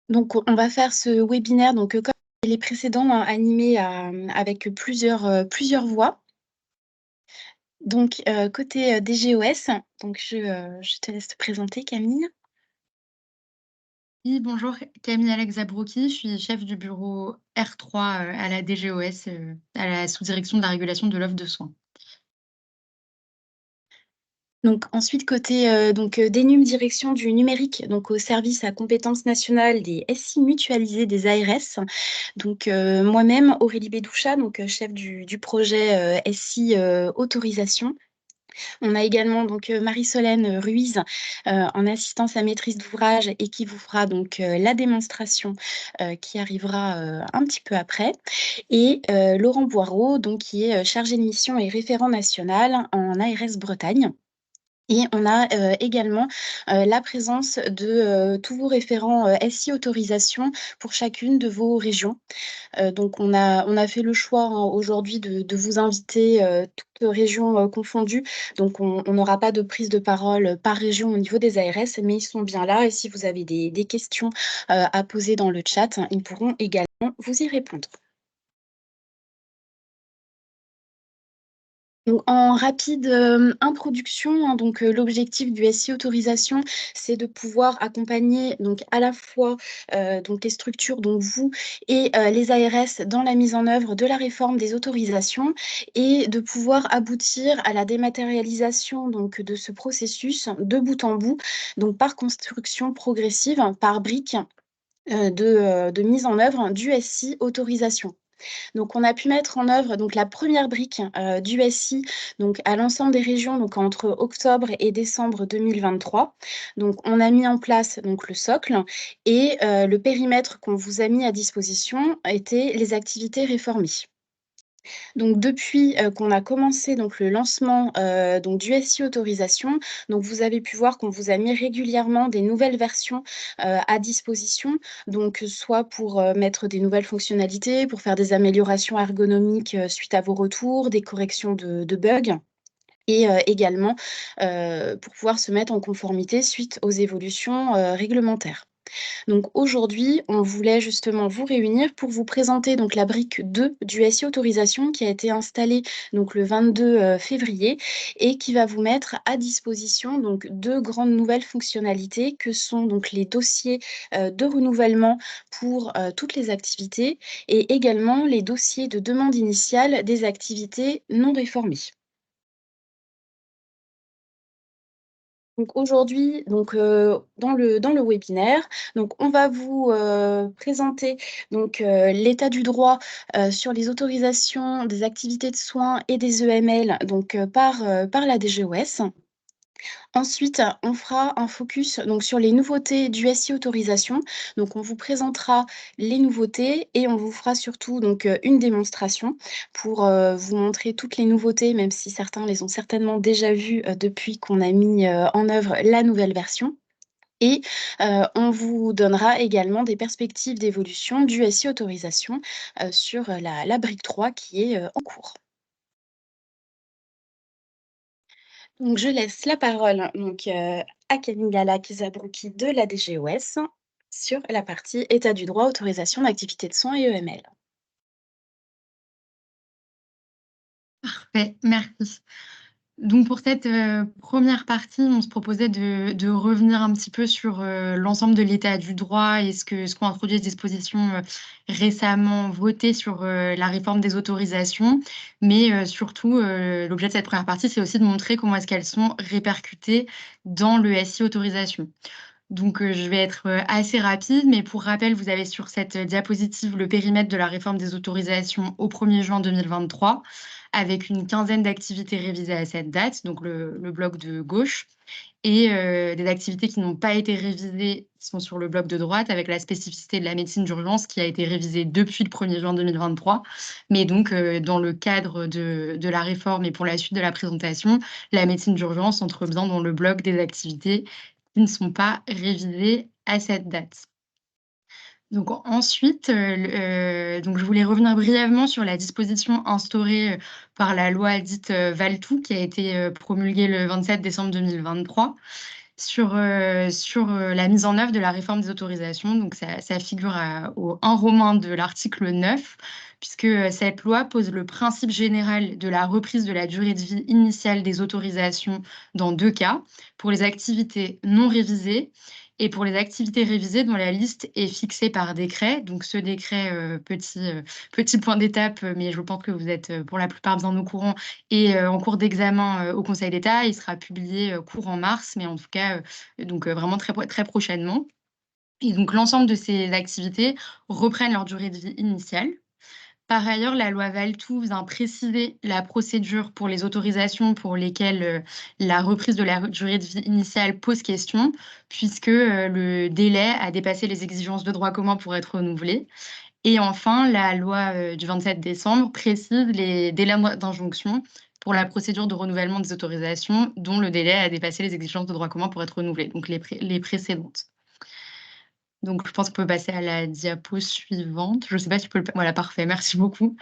Donc, on va faire ce webinaire, donc, comme les précédents, hein, animés avec plusieurs voix. Donc, côté DGOS, donc je te laisse te présenter, Camille. Oui, bonjour, Camille Alex Zabrouki, je suis chef du bureau R3 à la DGOS, à la sous-direction de la régulation de l'offre de soins. Donc, ensuite, côté DNUM, direction du numérique, donc au service à compétences nationales des SI mutualisés des ARS. Donc, moi-même, Aurélie Bédoucha, donc chef du projet SI autorisation. On a également donc Marie-Solène Ruiz en assistance à maîtrise d'ouvrage et qui vous fera donc la démonstration qui arrivera un petit peu après. Et Laurent Boireau, donc qui est chargé de mission et référent national en ARS Bretagne. Et on a également la présence de tous vos référents SI autorisation pour chacune de vos régions. Donc, on a fait le choix, hein, aujourd'hui de vous inviter toutes régions confondues. Donc, on n'aura pas de prise de parole par région au niveau des ARS, mais ils sont bien là. Et si vous avez des questions à poser dans le chat, ils pourront également vous y répondre. Donc, en rapide introduction, hein, donc l'objectif du SI autorisation, c'est de pouvoir accompagner donc à la fois donc les structures, donc vous et les ARS dans la mise en œuvre de la réforme des autorisations et de pouvoir aboutir à la dématérialisation donc de ce processus de bout en bout, donc par construction progressive, par briques de mise en œuvre du SI autorisation. Donc, on a pu mettre en œuvre donc, la première brique du SI donc, à l'ensemble des régions donc, entre octobre et décembre 2023. Donc, on a mis en place donc, le socle et le périmètre qu'on vous a mis à disposition était les activités réformées. Donc, depuis qu'on a commencé donc, le lancement donc, du SI autorisation, donc, vous avez pu voir qu'on vous a mis régulièrement des nouvelles versions à disposition, donc soit pour mettre des nouvelles fonctionnalités, pour faire des améliorations ergonomiques suite à vos retours, des corrections de bugs. Et également pour pouvoir se mettre en conformité suite aux évolutions réglementaires. Donc aujourd'hui, on voulait justement vous réunir pour vous présenter donc la brique 2 du SI autorisation qui a été installée donc le 22 février et qui va vous mettre à disposition donc deux grandes nouvelles fonctionnalités que sont donc les dossiers de renouvellement pour toutes les activités et également les dossiers de demande initiale des activités non réformées. Donc aujourd'hui, donc, dans le webinaire, donc on va vous présenter donc, l'état du droit sur les autorisations des activités de soins et des EML donc, par la DGOS. Ensuite, on fera un focus donc, sur les nouveautés du SI autorisation. Donc, on vous présentera les nouveautés et on vous fera surtout donc, une démonstration pour vous montrer toutes les nouveautés, même si certains les ont certainement déjà vues depuis qu'on a mis en œuvre la nouvelle version. Et on vous donnera également des perspectives d'évolution du SI autorisation sur la brique 3 qui est en cours. Donc, je laisse la parole donc, à Camille Zabrouki de la DGOS sur la partie état du droit, autorisation d'activité de soins et EML. Parfait, merci. Donc pour cette première partie, on se proposait de revenir un petit peu sur l'ensemble de l'état du droit et ce qu'ont introduit les dispositions récemment votées sur la réforme des autorisations. Mais surtout, l'objet de cette première partie, c'est aussi de montrer comment est-ce qu'elles sont répercutées dans le SI autorisation. Donc, je vais être, assez rapide, mais pour rappel, vous avez sur cette diapositive le périmètre de la réforme des autorisations au 1er juin 2023, avec une quinzaine d'activités révisées à cette date, donc le bloc de gauche et des activités qui n'ont pas été révisées, qui sont sur le bloc de droite, avec la spécificité de la médecine d'urgence qui a été révisée depuis le 1er juin 2023. Mais donc, dans le cadre de la réforme et pour la suite de la présentation, la médecine d'urgence entre bien dans le bloc des activités qui ne sont pas révisés à cette date. Donc ensuite, donc je voulais revenir brièvement sur la disposition instaurée, par la loi dite, Valletoux qui a été, promulguée le 27 décembre 2023 sur la mise en œuvre de la réforme des autorisations. Donc, ça figure au 1 romain de l'article 9, puisque cette loi pose le principe général de la reprise de la durée de vie initiale des autorisations dans 2 cas, pour les activités non révisées et pour les activités révisées dont la liste est fixée par décret. Donc ce décret, petit point d'étape, mais je pense que vous êtes, pour la plupart bien au courant, est, en cours d'examen, au Conseil d'État. Il sera publié, courant mars, mais en tout cas, donc vraiment très prochainement. Et donc l'ensemble de ces activités reprennent leur durée de vie initiale. Par ailleurs, la loi Valtoux vient préciser la procédure pour les autorisations pour lesquelles, la reprise de la durée de vie initiale pose question, puisque, le délai a dépassé les exigences de droit commun pour être renouvelé. Et enfin, la loi, du 27 décembre précise les délais d'injonction pour la procédure de renouvellement des autorisations dont le délai a dépassé les exigences de droit commun pour être renouvelé, donc les précédentes. Donc je pense qu'on peut passer à la diapo suivante. Je ne sais pas si tu peux le voilà, parfait, merci beaucoup.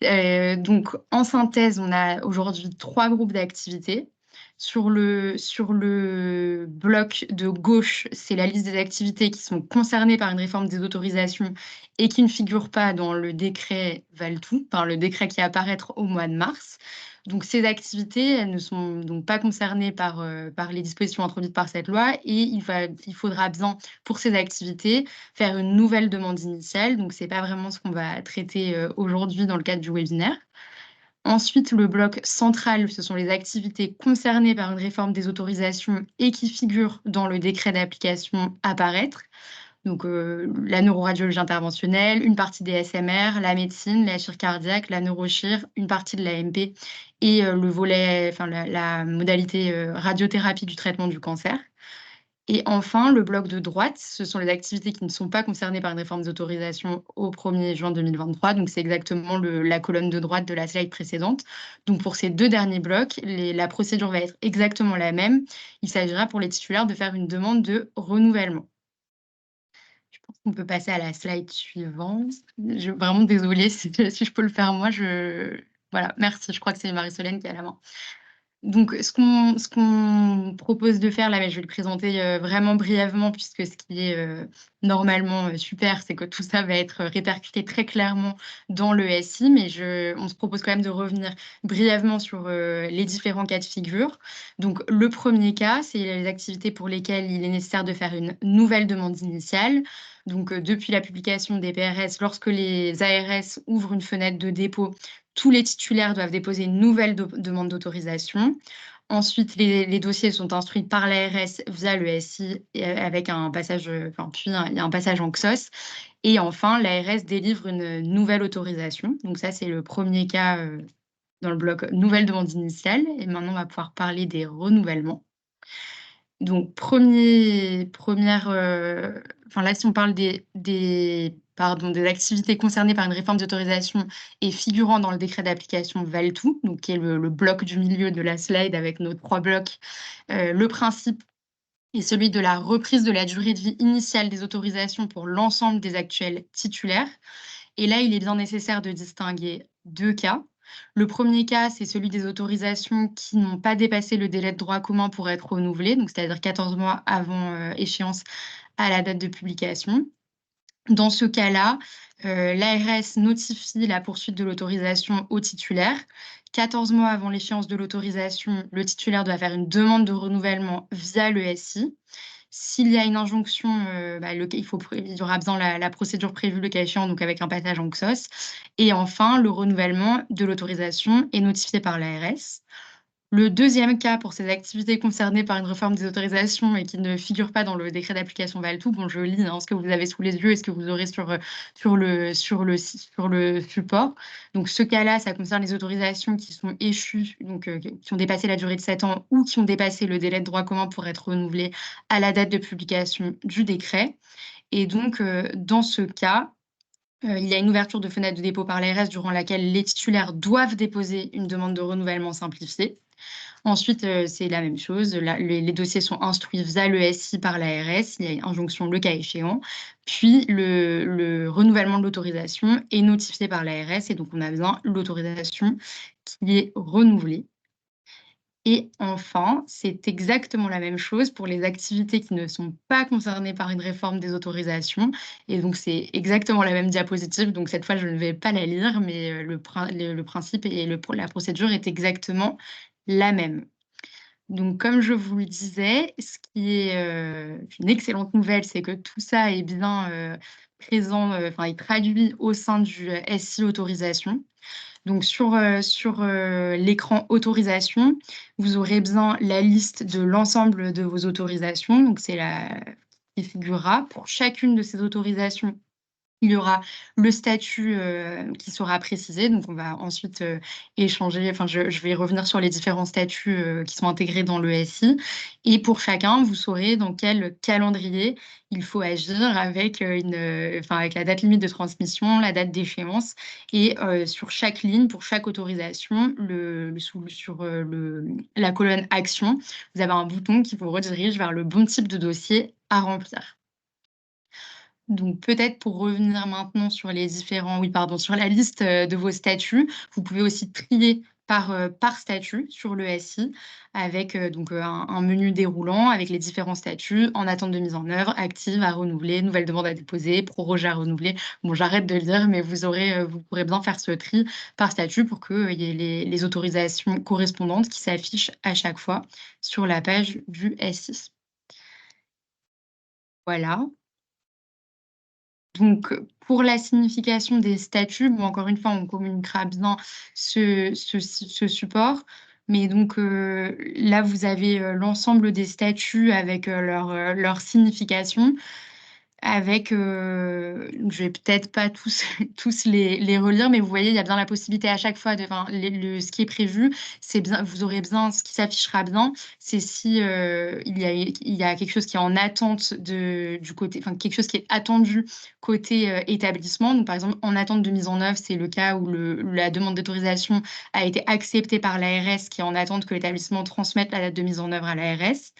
Donc en synthèse, on a aujourd'hui 3 groupes d'activités. Sur le bloc de gauche, c'est la liste des activités qui sont concernées par une réforme des autorisations et qui ne figurent pas dans le décret Valtoux, enfin le décret qui va apparaître au mois de mars. Donc ces activités, elles ne sont donc pas concernées par les dispositions introduites par cette loi et il faudra bien, pour ces activités, faire une nouvelle demande initiale. Donc c'est pas vraiment ce qu'on va traiter, aujourd'hui dans le cadre du webinaire. Ensuite, le bloc central, ce sont les activités concernées par une réforme des autorisations et qui figurent dans le décret d'application à paraître. Donc, la neuroradiologie interventionnelle, une partie des SMR, la médecine, la chir cardiaque, la neurochir, une partie de l'AMP et le volet enfin la modalité, radiothérapie du traitement du cancer. Et enfin, le bloc de droite, ce sont les activités qui ne sont pas concernées par une réforme des autorisations au 1er juin 2023. Donc c'est exactement la colonne de droite de la slide précédente. Donc pour ces 2 derniers blocs, la procédure va être exactement la même. Il s'agira pour les titulaires de faire une demande de renouvellement. Je pense qu'on peut passer à la slide suivante. Je vraiment désolée si je peux le faire moi, voilà, merci. Je crois que c'est Marie-Solène qui a la main. Donc ce qu'on propose de faire là, mais je vais le présenter, vraiment brièvement puisque ce qui est, normalement, super, c'est que tout ça va être répercuté très clairement dans le SI, mais on se propose quand même de revenir brièvement sur, les différents cas de figure. Donc le premier cas, c'est les activités pour lesquelles il est nécessaire de faire une nouvelle demande initiale. Donc, depuis la publication des PRS, lorsque les ARS ouvrent une fenêtre de dépôt, tous les titulaires doivent déposer une nouvelle demande d'autorisation. Ensuite, les dossiers sont instruits par l'ARS via le SI et avec un passage, puis il y a un passage en XOS. Et enfin, l'ARS délivre une nouvelle autorisation. Donc ça, c'est le premier cas dans le bloc nouvelle demande initiale. Et maintenant, on va pouvoir parler des renouvellements. Donc enfin là, si on parle des activités concernées par une réforme d'autorisation et figurant dans le décret d'application Valtoux, donc qui est le bloc du milieu de la slide avec nos 3 blocs. Le principe est celui de la reprise de la durée de vie initiale des autorisations pour l'ensemble des actuels titulaires. Et là, il est bien nécessaire de distinguer 2 cas. Le premier cas, c'est celui des autorisations qui n'ont pas dépassé le délai de droit commun pour être renouvelées, donc c'est-à-dire 14 mois avant, échéance à la date de publication. Dans ce cas-là, l'ARS notifie la poursuite de l'autorisation au titulaire. 14 mois avant l'échéance de l'autorisation, le titulaire doit faire une demande de renouvellement via le SI. S'il y a une injonction, il y aura besoin la procédure prévue le cas échéant, donc avec un passage en XOS. Et enfin, le renouvellement de l'autorisation est notifié par l'ARS. Le deuxième cas pour ces activités concernées par une réforme des autorisations et qui ne figurent pas dans le décret d'application Valtoux, bon, je lis ce que vous avez sous les yeux et ce que vous aurez sur le support. Donc ce cas-là, ça concerne les autorisations qui sont échues, donc qui ont dépassé la durée de 7 ans ou qui ont dépassé le délai de droit commun pour être renouvelées à la date de publication du décret. Et donc dans ce cas, il y a une ouverture de fenêtre de dépôt par l'ARS durant laquelle les titulaires doivent déposer une demande de renouvellement simplifiée. Ensuite, c'est la même chose, les dossiers sont instruits via le SI par l'ARS, il y a une injonction le cas échéant, puis le renouvellement de l'autorisation est notifié par l'ARS et donc on a besoin l'autorisation qui est renouvelée. Et enfin, c'est exactement la même chose pour les activités qui ne sont pas concernées par une réforme des autorisations. Et donc, c'est exactement la même diapositive. Donc, cette fois, je ne vais pas la lire, mais le principe et la procédure est exactement la même. Donc, comme je vous le disais, ce qui est une excellente nouvelle, c'est que tout ça est bien présent, enfin, est traduit au sein du SI autorisation. Donc sur l'écran autorisation, vous aurez bien la liste de l'ensemble de vos autorisations. Donc c'est la qui figurera. Pour chacune de ces autorisations, il y aura le statut, qui sera précisé. Donc on va ensuite, échanger enfin je vais revenir sur les différents statuts, qui sont intégrés dans le SI et pour chacun, vous saurez dans quel calendrier il faut agir avec, enfin avec la date limite de transmission, la date d'échéance et sur chaque ligne, pour chaque autorisation, sur, la colonne action, vous avez un bouton qui vous redirige vers le bon type de dossier à remplir. Donc peut-être pour revenir maintenant sur les différents oui pardon, sur la liste, de vos statuts, vous pouvez aussi trier par statut sur le SI avec, donc, un menu déroulant avec les différents statuts en attente de mise en œuvre, active à renouveler, nouvelle demande à déposer, prorogée à renouveler. Bon, j'arrête de lire, mais vous pourrez bien faire ce tri par statut pour qu'il y ait les autorisations correspondantes qui s'affichent à chaque fois sur la page du SI. Voilà. Donc, pour la signification des statuts, bon, encore une fois, on communiquera bien ce support. Mais donc, là, vous avez, l'ensemble des statuts avec, leur signification. Avec, je vais peut-être pas tous tous les relire, mais vous voyez, il y a bien la possibilité à chaque fois de enfin, ce qui est prévu, c'est bien vous aurez bien ce qui s'affichera bien, c'est si, il y a quelque chose qui est en attente du côté enfin, quelque chose qui est attendu côté, établissement. Donc, par exemple, en attente de mise en œuvre, c'est le cas où la demande d'autorisation a été acceptée par l'ARS, qui est en attente que l'établissement transmette la date de mise en œuvre à l'ARS.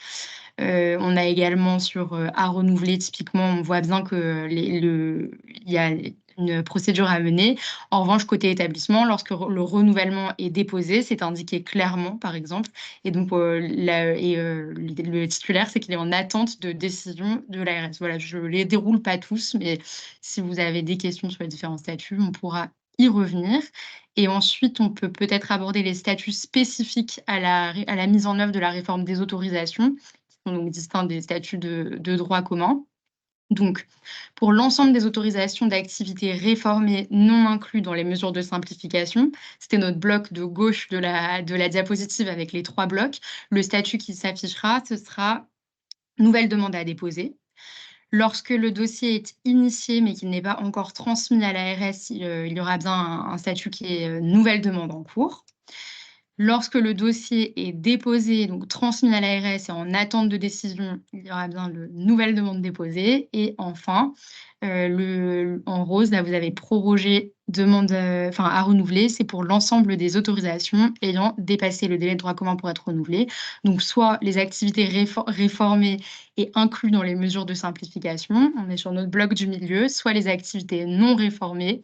On a également sur, à renouveler, typiquement, on voit bien que il y a une procédure à mener. En revanche, côté établissement, lorsque le renouvellement est déposé, c'est indiqué clairement, par exemple et donc, le titulaire, c'est qu'il est en attente de décision de l'ARS. Voilà, je les déroule pas tous, mais si vous avez des questions sur les différents statuts, on pourra y revenir et ensuite, on peut peut-être aborder les statuts spécifiques à la mise en œuvre de la réforme des autorisations sont donc distincts des statuts de droit commun. Donc, pour l'ensemble des autorisations d'activités réformées non inclus dans les mesures de simplification, c'était notre bloc de gauche de la diapositive avec les 3 blocs. Le statut qui s'affichera, ce sera nouvelle demande à déposer. Lorsque le dossier est initié, mais qu'il n'est pas encore transmis à l'ARS, il y aura bien un statut qui est nouvelle demande en cours. Lorsque le dossier est déposé, donc transmis à l'ARS et en attente de décision, il y aura bien le nouvelle demande déposée et enfin, en rose, là, vous avez prorogé demande, enfin à renouveler. C'est pour l'ensemble des autorisations ayant dépassé le délai de droit commun pour être renouvelées. Donc soit les activités réformées et inclus dans les mesures de simplification, on est sur notre bloc du milieu, soit les activités non réformées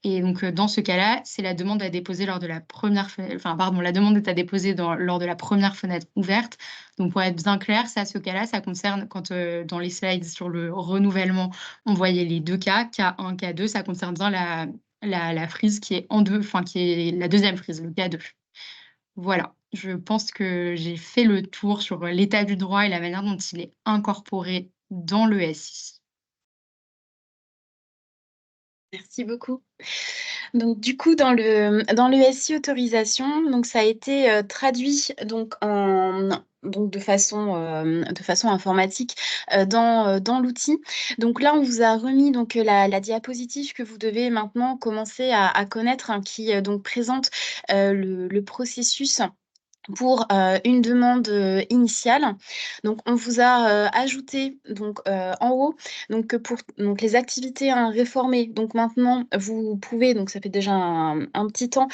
et donc, dans ce cas-là, c'est la demande à déposer lors de la première enfin pardon, la demande est à déposer lors de la première fenêtre ouverte. Donc pour être bien clair, ça, ce cas-là, ça concerne quand, dans les slides sur le renouvellement, on voyait les 2 cas, K1, K2, ça concerne bien la frise qui est en 2, enfin qui est la deuxième frise, le K2. Voilà, je pense que j'ai fait le tour sur, l'état du droit et la manière dont il est incorporé dans le SI. Merci beaucoup. Donc du coup, dans le SI autorisation, donc ça a été traduit donc de façon informatique dans l'outil. Donc là, on vous a remis donc la diapositive que vous devez maintenant commencer à connaître, hein, qui donc présente le processus pour une demande initiale. Donc, on vous a ajouté donc, en haut donc, pour donc, les activités réformées. Donc, maintenant, vous pouvez, donc ça fait déjà un petit temps,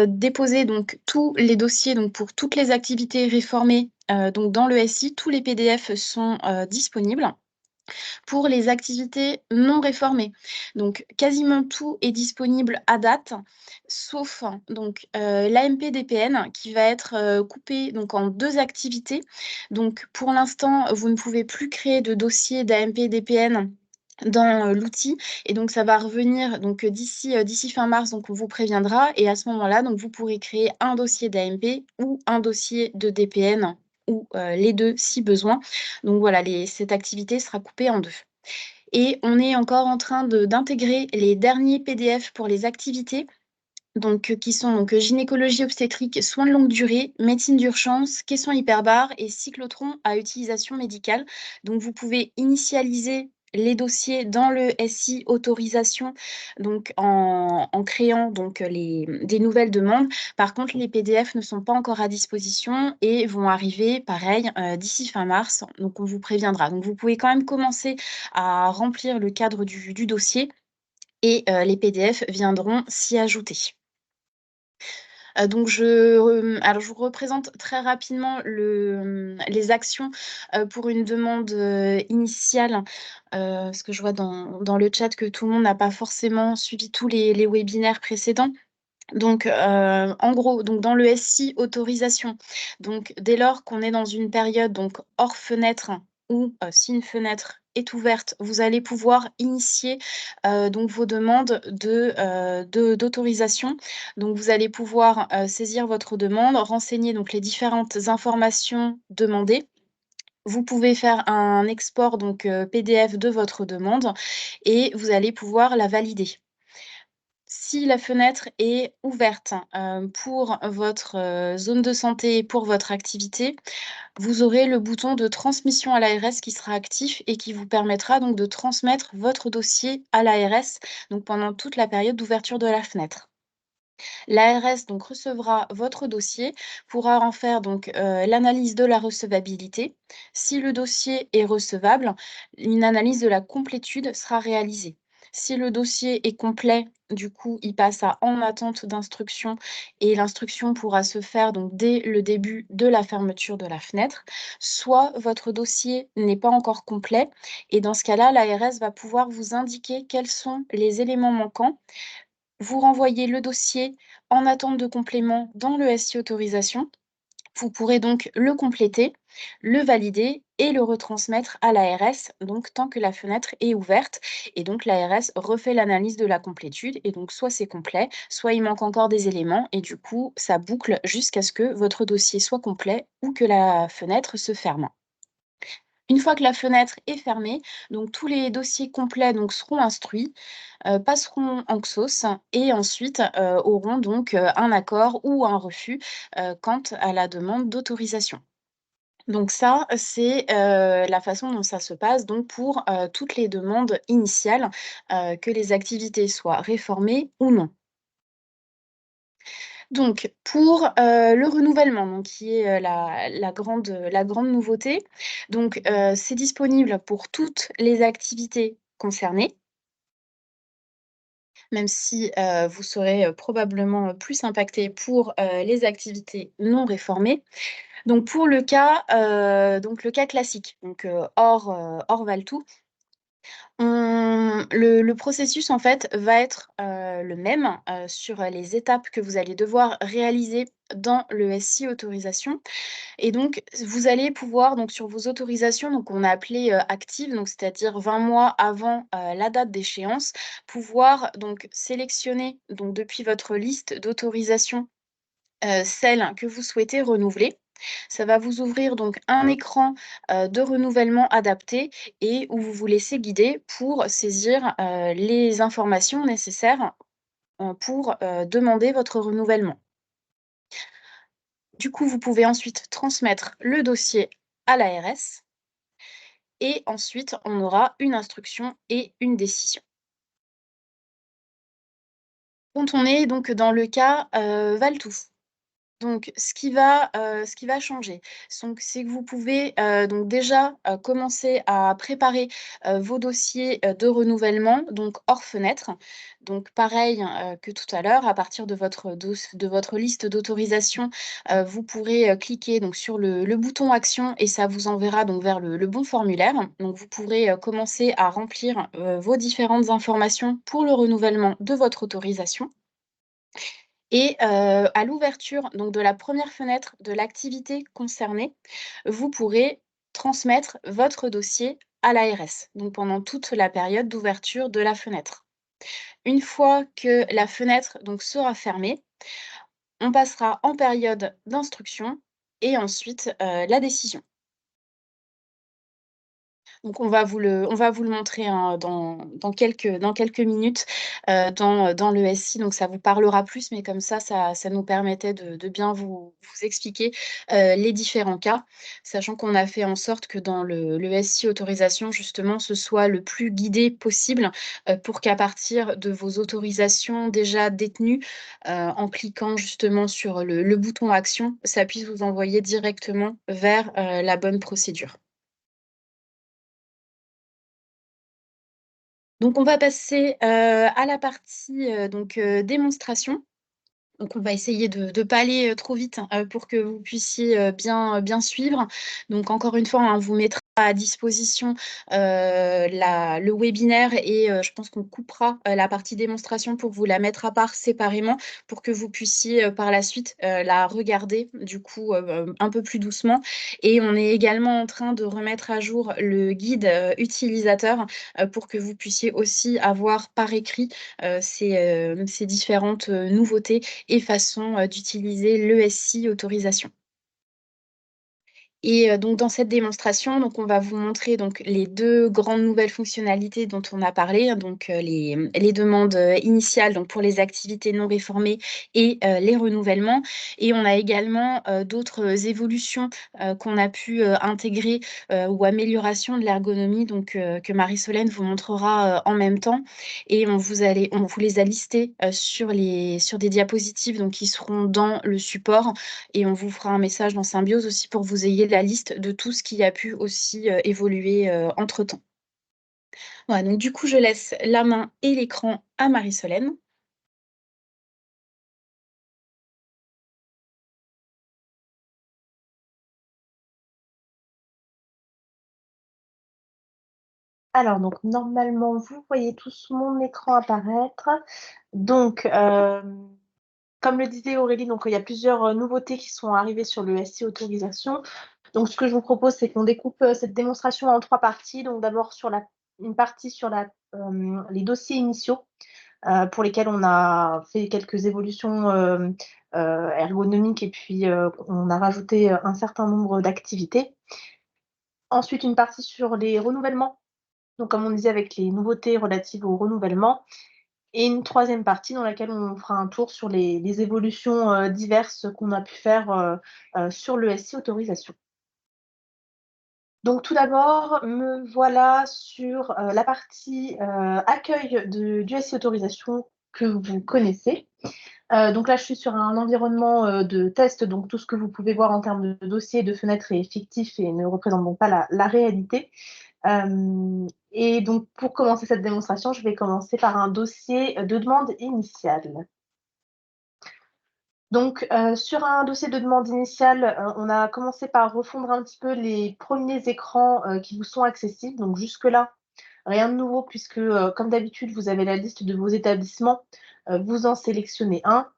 déposer donc, tous les dossiers donc, pour toutes les activités réformées donc, dans le SI. Tous les PDF sont disponibles. Pour les activités non réformées. Donc, quasiment tout est disponible à date, sauf donc l'AMP-DPN qui va être coupé donc, en 2 activités. Donc, pour l'instant, vous ne pouvez plus créer de dossier d'AMP-DPN dans l'outil et donc ça va revenir donc d'ici fin mars, donc on vous préviendra et à ce moment-là, donc vous pourrez créer un dossier d'AMP ou un dossier de DPN ou les 2 si besoin. Donc voilà, cette activité sera coupée en 2. Et on est encore en train d'intégrer les derniers PDF pour les activités, donc, qui sont donc, gynécologie obstétrique, soins de longue durée, médecine d'urgence, caisson hyperbare et cyclotron à utilisation médicale. Donc, vous pouvez initialiser les dossiers dans le SI autorisation, donc en créant donc, des nouvelles demandes. Par contre, les PDF ne sont pas encore à disposition et vont arriver, pareil, d'ici fin mars. Donc, on vous préviendra. Donc, vous pouvez quand même commencer à remplir le cadre du dossier et les PDF viendront s'y ajouter. Donc alors je vous représente très rapidement les actions, pour une demande, initiale, parce que je vois dans le chat que tout le monde n'a pas forcément suivi tous les webinaires précédents. Donc, en gros, donc dans le SI autorisation, donc dès lors qu'on est dans une période donc hors fenêtre ou si une fenêtre est ouverte, vous allez pouvoir initier donc vos demandes d'autorisation. Donc, vous allez pouvoir saisir votre demande, renseigner donc les différentes informations demandées. Vous pouvez faire un export donc PDF de votre demande et vous allez pouvoir la valider. Si la fenêtre est ouverte, pour votre, zone de santé, pour votre activité, vous aurez le bouton de transmission à l'ARS qui sera actif et qui vous permettra donc de transmettre votre dossier à l'ARS, donc pendant toute la période d'ouverture de la fenêtre. L'ARS donc recevra votre dossier, pourra en faire donc, l'analyse de la recevabilité. Si le dossier est recevable, une analyse de la complétude sera réalisée. Si le dossier est complet, du coup, il passe à en attente d'instruction et l'instruction pourra se faire donc dès le début de la fermeture de la fenêtre. Soit votre dossier n'est pas encore complet et dans ce cas-là, l'ARS va pouvoir vous indiquer quels sont les éléments manquants. Vous renvoyez le dossier en attente de complément dans le SI autorisation. Vous pourrez donc le compléter, le valider et le retransmettre à l'ARS, donc tant que la fenêtre est ouverte. Et donc l'ARS refait l'analyse de la complétude et donc soit c'est complet, soit il manque encore des éléments et du coup ça boucle jusqu'à ce que votre dossier soit complet ou que la fenêtre se ferme. Une fois que la fenêtre est fermée, donc tous les dossiers complets donc seront instruits, passeront en XOS et ensuite, auront donc, un accord ou un refus, quant à la demande d'autorisation. Donc ça, c'est, la façon dont ça se passe donc pour, toutes les demandes initiales, que les activités soient réformées ou non. Donc pour, le renouvellement, donc qui est, la grande nouveauté, donc c'est disponible pour toutes les activités concernées, même si, vous serez, probablement, plus impacté pour, les activités non réformées. Donc pour le cas classique, donc hors Valtout, le processus, en fait, va être, le même, sur les étapes que vous allez devoir réaliser dans le SI autorisation et donc vous allez pouvoir donc sur vos autorisations, donc on a appelé, actives, donc c'est-à-dire 20 mois avant, la date d'échéance, pouvoir donc sélectionner donc depuis votre liste d'autorisations, celle que vous souhaitez renouveler. Ça va vous ouvrir donc un écran, de renouvellement adapté et où vous vous laissez guider pour saisir, les informations nécessaires, pour, demander votre renouvellement. Du coup, vous pouvez ensuite transmettre le dossier à l'ARS et ensuite on aura une instruction et une décision. Quand on est donc dans le cas, Valtou. Donc, ce qui va changer, c'est que vous pouvez donc déjà commencer à préparer vos dossiers de renouvellement, donc hors fenêtre. Donc, pareil que tout à l'heure, à partir de de votre liste d'autorisation, vous pourrez cliquer donc, sur le bouton Action et ça vous enverra donc, vers le bon formulaire. Donc, vous pourrez commencer à remplir vos différentes informations pour le renouvellement de votre autorisation. Et à l'ouverture donc de la première fenêtre de l'activité concernée, vous pourrez transmettre votre dossier à l'ARS, donc pendant toute la période d'ouverture de la fenêtre. Une fois que la fenêtre donc sera fermée, on passera en période d'instruction et ensuite, la décision. Donc on va vous le montrer, hein, dans quelques minutes, dans le SI, donc ça vous parlera plus, mais comme ça nous permettait de bien vous expliquer, les différents cas, sachant qu'on a fait en sorte que dans le SI autorisation, justement, ce soit le plus guidé possible, pour qu'à partir de vos autorisations déjà détenues, en cliquant justement sur le bouton action, ça puisse vous envoyer directement vers, la bonne procédure. Donc on va passer, à la partie, démonstration. Donc on va essayer de pas aller, trop vite, pour que vous puissiez, bien suivre. Donc encore une fois, hein, on vous mettra à disposition, le webinaire et je pense qu'on coupera, la partie démonstration pour vous la mettre à part séparément, pour que vous puissiez, par la suite, la regarder du coup, un peu plus doucement. Et on est également en train de remettre à jour le guide, utilisateur, pour que vous puissiez aussi avoir par écrit, ces différentes, nouveautés et façon, d'utiliser l'ESI autorisation. Et donc dans cette démonstration, donc on va vous montrer donc les 2 grandes nouvelles fonctionnalités dont on a parlé, hein, donc les demandes, initiales donc pour les activités non réformées et les renouvellements. Et on a également, d'autres évolutions, qu'on a pu, intégrer, ou amélioration de l'ergonomie donc que Marie-Solène vous montrera, en même temps. Et on vous les a listées, sur des diapositives donc qui seront dans le support et on vous fera un message dans Symbiose aussi pour que vous ayez la liste de tout ce qui a pu aussi, évoluer, entre-temps. Voilà, donc du coup, je laisse la main et l'écran à Marie-Solène. Alors, donc, normalement, vous voyez tous mon écran apparaître. Donc, comme le disait Aurélie, donc, il y a plusieurs nouveautés qui sont arrivées sur le SI autorisation. Donc, ce que je vous propose, c'est qu'on découpe cette démonstration en 3 parties. Donc, d'abord, une partie sur les dossiers initiaux, pour lesquels on a fait quelques évolutions ergonomiques et puis on a rajouté un certain nombre d'activités. Ensuite, une partie sur les renouvellements. Donc, comme on disait, avec les nouveautés relatives au renouvellement. Et une troisième partie dans laquelle on fera un tour sur les évolutions diverses qu'on a pu faire sur le SI autorisation. Donc, tout d'abord, me voilà sur la partie accueil du SI autorisation que vous connaissez. Donc là, je suis sur un environnement de test, donc tout ce que vous pouvez voir en termes de dossier, de fenêtre est fictif et ne représente donc pas la réalité. Et donc, pour commencer cette démonstration, je vais commencer par un dossier de demande initiale. Donc, sur un dossier de demande initiale, on a commencé par refondre un petit peu les premiers écrans qui vous sont accessibles. Donc, jusque-là, rien de nouveau puisque, comme d'habitude, vous avez la liste de vos établissements. Vous en sélectionnez un.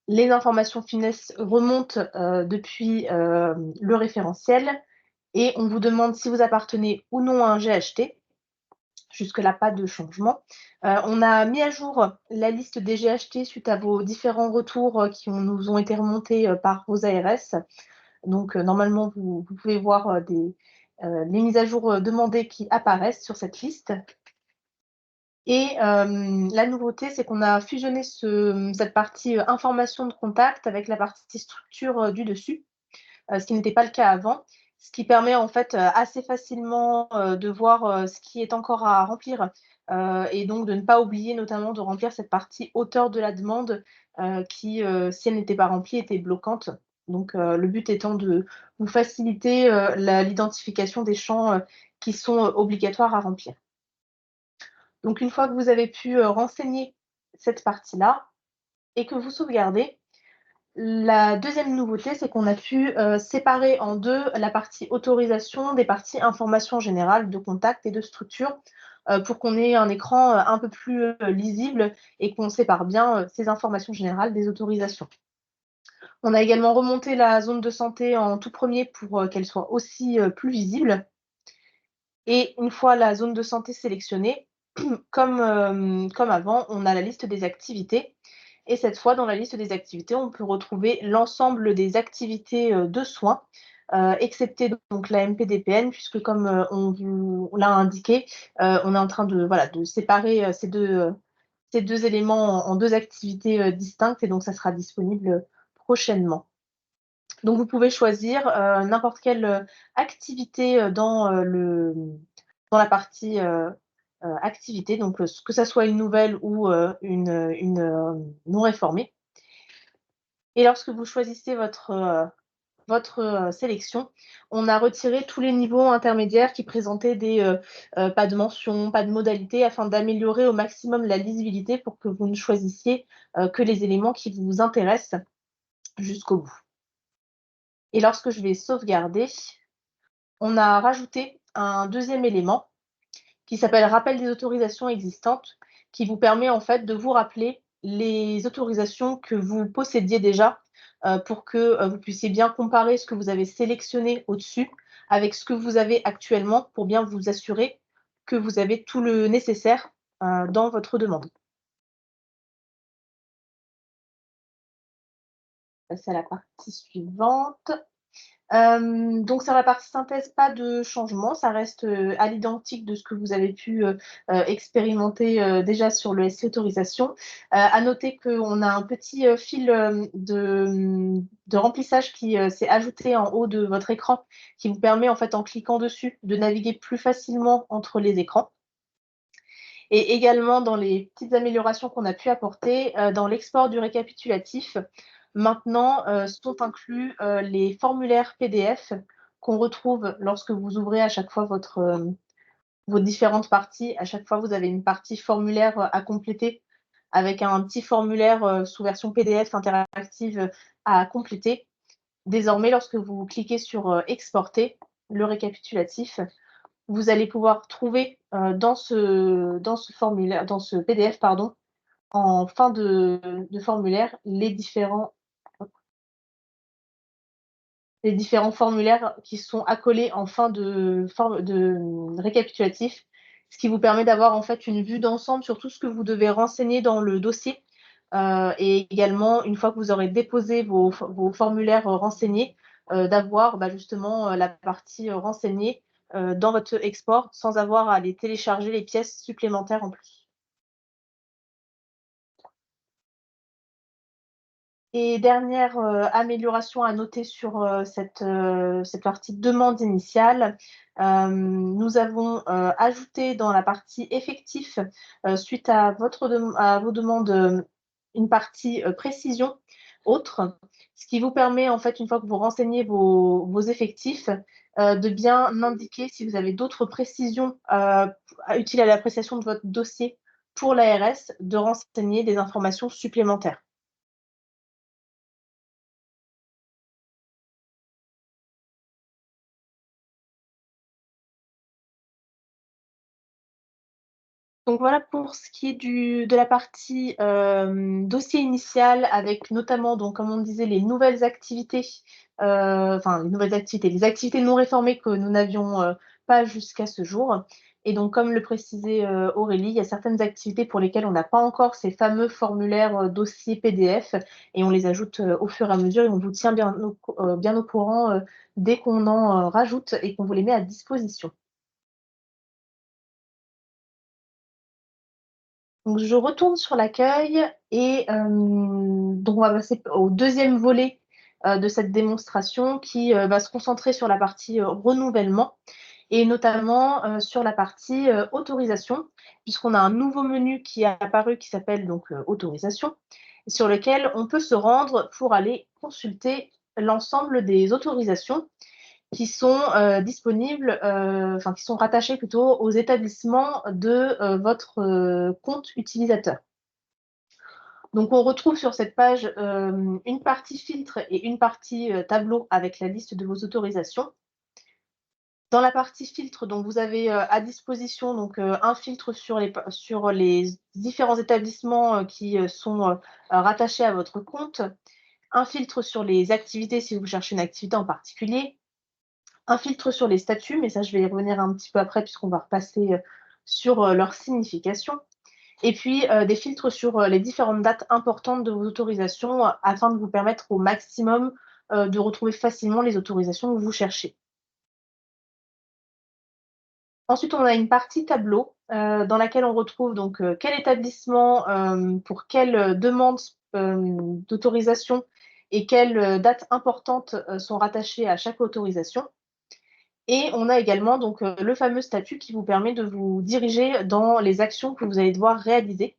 Les informations FUNES remontent depuis le référentiel et on vous demande si vous appartenez ou non à un GHT. Jusque-là, pas de changement. On a mis à jour la liste des GHT suite à vos différents retours qui nous ont été remontés par vos ARS. Donc, normalement, vous pouvez voir les mises à jour demandées qui apparaissent sur cette liste. Et la nouveauté, c'est qu'on a fusionné cette partie information de contact avec la partie structure du dessus, ce qui n'était pas le cas avant. Ce qui permet en fait assez facilement de voir ce qui est encore à remplir et donc de ne pas oublier notamment de remplir cette partie auteur de la demande qui, si elle n'était pas remplie, était bloquante. Donc le but étant de vous faciliter l'identification des champs qui sont obligatoires à remplir. Donc une fois que vous avez pu renseigner cette partie-là et que vous sauvegardez, la deuxième nouveauté, c'est qu'on a pu séparer en deux la partie autorisation des parties information générale de contact et de structure pour qu'on ait un écran un peu plus lisible et qu'on sépare bien ces informations générales des autorisations. On a également remonté la zone de santé en tout premier pour qu'elle soit aussi plus visible. Et une fois la zone de santé sélectionnée, comme avant, on a la liste des activités. Et cette fois, dans la liste des activités, on peut retrouver l'ensemble des activités de soins, excepté donc la MPDPN, puisque comme on vous l'a indiqué, on est en train de, voilà, de séparer ces deux éléments en deux activités distinctes, et donc ça sera disponible prochainement. Donc vous pouvez choisir n'importe quelle activité dans la partie activité, donc que ça soit une nouvelle ou une non réformée. Et lorsque vous choisissez votre sélection, on a retiré tous les niveaux intermédiaires qui présentaient des pas de mention, pas de modalité, afin d'améliorer au maximum la lisibilité pour que vous ne choisissiez que les éléments qui vous intéressent jusqu'au bout. Et lorsque je vais sauvegarder, on a rajouté un deuxième élément qui s'appelle rappel des autorisations existantes, qui vous permet en fait de vous rappeler les autorisations que vous possédiez déjà pour que vous puissiez bien comparer ce que vous avez sélectionné au-dessus avec ce que vous avez actuellement pour bien vous assurer que vous avez tout le nécessaire dans votre demande. Passer à la partie suivante. Donc sur la partie synthèse, pas de changement, ça reste à l'identique de ce que vous avez pu expérimenter déjà sur le SI autorisation. À noter qu'on a un petit fil de remplissage qui s'est ajouté en haut de votre écran, qui vous permet en fait en cliquant dessus de naviguer plus facilement entre les écrans. Et également dans les petites améliorations qu'on a pu apporter, dans l'export du récapitulatif, maintenant sont inclus les formulaires PDF qu'on retrouve lorsque vous ouvrez à chaque fois vos différentes parties. À chaque fois, vous avez une partie formulaire à compléter avec un petit formulaire sous version PDF interactive à compléter. Désormais, lorsque vous cliquez sur exporter le récapitulatif, vous allez pouvoir trouver dans ce formulaire, dans ce PDF, pardon, en fin de formulaire, les différents formulaires qui sont accolés en fin de récapitulatif, ce qui vous permet d'avoir en fait une vue d'ensemble sur tout ce que vous devez renseigner dans le dossier. Et également, une fois que vous aurez déposé vos formulaires renseignés, d'avoir justement la partie renseignée dans votre export sans avoir à aller télécharger les pièces supplémentaires en plus. Et dernière amélioration à noter sur cette partie demande initiale, nous avons ajouté dans la partie effectif, suite à vos demandes, une partie précision autre, ce qui vous permet en fait, une fois que vous renseignez vos effectifs, de bien indiquer si vous avez d'autres précisions utiles à l'appréciation de votre dossier pour l'ARS, de renseigner des informations supplémentaires. Donc voilà pour ce qui est de la partie dossier initial, avec notamment, donc, comme on disait, les nouvelles activités, les activités non réformées que nous n'avions pas jusqu'à ce jour. Et donc, comme le précisait Aurélie, il y a certaines activités pour lesquelles on n'a pas encore ces fameux formulaires dossiers PDF, et on les ajoute au fur et à mesure, et on vous tient bien au courant dès qu'on en rajoute et qu'on vous les met à disposition. Donc, je retourne sur l'accueil et donc on va passer au deuxième volet de cette démonstration qui va se concentrer sur la partie renouvellement. et notamment sur la partie autorisation, puisqu'on a un nouveau menu qui est apparu qui s'appelle donc autorisation, sur lequel on peut se rendre pour aller consulter l'ensemble des autorisations qui sont disponibles, enfin qui sont rattachées plutôt aux établissements de votre compte utilisateur. Donc on retrouve sur cette page une partie filtre et une partie tableau avec la liste de vos autorisations. Dans la partie filtre, donc vous avez à disposition donc, un filtre sur les différents établissements qui sont rattachés à votre compte, un filtre sur les activités si vous cherchez une activité en particulier, un filtre sur les statuts, mais ça je vais y revenir un petit peu après puisqu'on va repasser sur leur signification, et puis des filtres sur les différentes dates importantes de vos autorisations afin de vous permettre au maximum de retrouver facilement les autorisations que vous cherchez. Ensuite, on a une partie tableau dans laquelle on retrouve donc quel établissement pour quelle demande d'autorisation et quelles dates importantes sont rattachées à chaque autorisation. Et on a également donc le fameux statut qui vous permet de vous diriger dans les actions que vous allez devoir réaliser.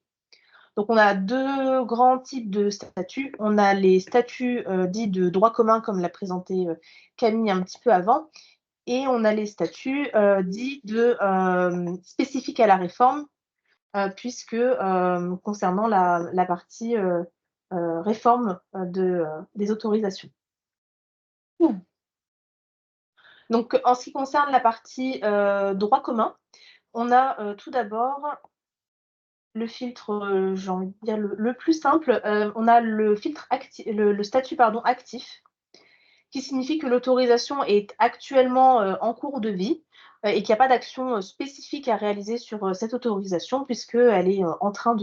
Donc on a deux grands types de statuts. On a les statuts dits de droit commun, comme l'a présenté Camille un petit peu avant, et on a les statuts dits de spécifiques à la réforme, puisque concernant la partie réforme des autorisations. Donc, en ce qui concerne la partie droit commun, on a tout d'abord le filtre, j'ai envie de dire le plus simple, on a le filtre le statut pardon, actif, qui signifie que l'autorisation est actuellement en cours de vie et qu'il n'y a pas d'action spécifique à réaliser sur cette autorisation, puisqu'elle est en train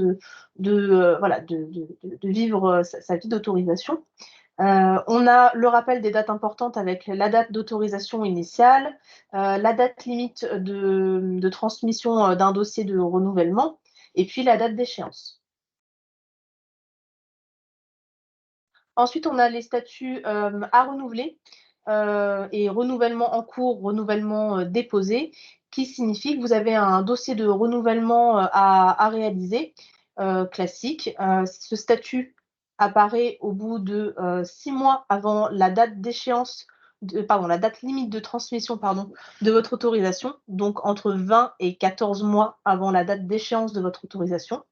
voilà, de vivre sa vie d'autorisation. On a le rappel des dates importantes avec la date d'autorisation initiale, la date limite de transmission d'un dossier de renouvellement, et puis la date d'échéance. Ensuite, on a les statuts à renouveler et renouvellement en cours, renouvellement déposé, qui signifie que vous avez un dossier de renouvellement à réaliser, classique. Ce statut apparaît au bout de 6 mois avant la date d'échéance, la date limite de transmission de votre autorisation, donc entre 20 et 14 mois avant la date d'échéance de votre autorisation.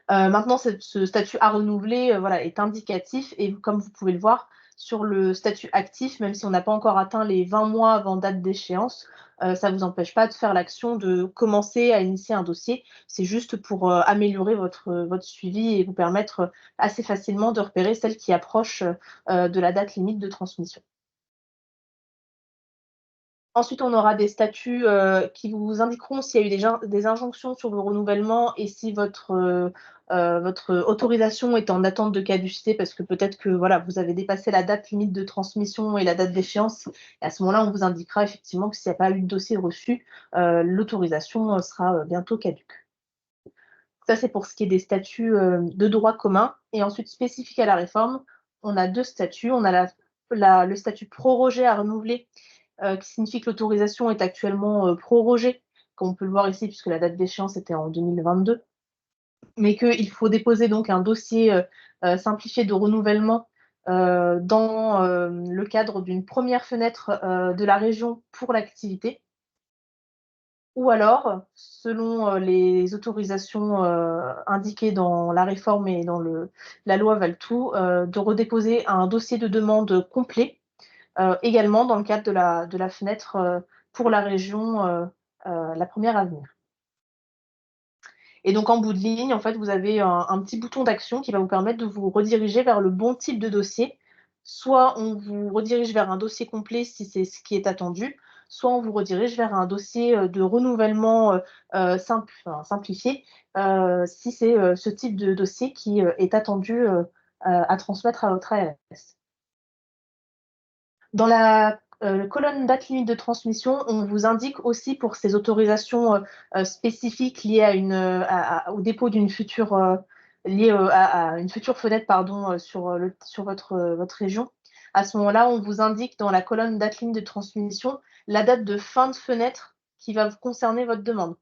Maintenant, ce statut à renouveler voilà, est indicatif, et comme vous pouvez le voir sur le statut actif, même si on n'a pas encore atteint les 20 mois avant date d'échéance, ça ne vous empêche pas de faire l'action de commencer à initier un dossier. C'est juste pour améliorer votre suivi et vous permettre assez facilement de repérer celle qui approche de la date limite de transmission. Ensuite, on aura des statuts qui vous indiqueront s'il y a eu des injonctions sur le renouvellement et si votre autorisation est en attente de caducité, parce que peut-être que voilà, vous avez dépassé la date limite de transmission et la date d'échéance. Et à ce moment-là, on vous indiquera effectivement que s'il n'y a pas eu de dossier reçu, l'autorisation sera bientôt caduque. Ça, c'est pour ce qui est des statuts de droit commun. Et ensuite, spécifique à la réforme, on a deux statuts. On a le statut prorogé à renouveler, qui signifie que l'autorisation est actuellement prorogée, comme on peut le voir ici, puisque la date d'échéance était en 2022, mais qu'il faut déposer donc un dossier simplifié de renouvellement dans le cadre d'une première fenêtre de la région pour l'activité, ou alors, selon les autorisations indiquées dans la réforme et dans la loi Valtout, de redéposer un dossier de demande complet, également dans le cadre de la fenêtre pour la région, la première à venir. Et donc en bout de ligne, en fait, vous avez un petit bouton d'action qui va vous permettre de vous rediriger vers le bon type de dossier. Soit on vous redirige vers un dossier complet si c'est ce qui est attendu, soit on vous redirige vers un dossier de renouvellement simplifié si c'est ce type de dossier qui est attendu à transmettre à votre ARS. Dans la colonne date limite de transmission, on vous indique aussi pour ces autorisations spécifiques liées au dépôt d'une future, liée à une future fenêtre sur votre région. À ce moment-là, on vous indique dans la colonne date limite de transmission la date de fin de fenêtre qui va concerner votre demande.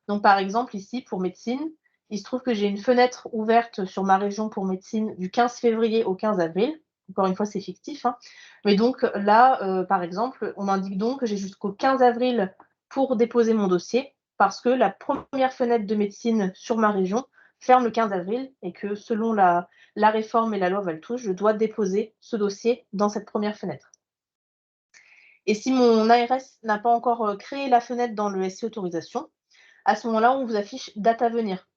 Donc, par exemple, ici, pour médecine, il se trouve que j'ai une fenêtre ouverte sur ma région pour médecine du 15 février au 15 avril. Encore une fois, c'est fictif, hein. Mais donc là, par exemple, on m'indique donc que j'ai jusqu'au 15 avril pour déposer mon dossier parce que la première fenêtre de médecine sur ma région ferme le 15 avril et que selon la réforme et la loi Valtouche, je dois déposer ce dossier dans cette première fenêtre. Et si mon ARS n'a pas encore créé la fenêtre dans le SI autorisation, à ce moment-là, on vous affiche date à venir.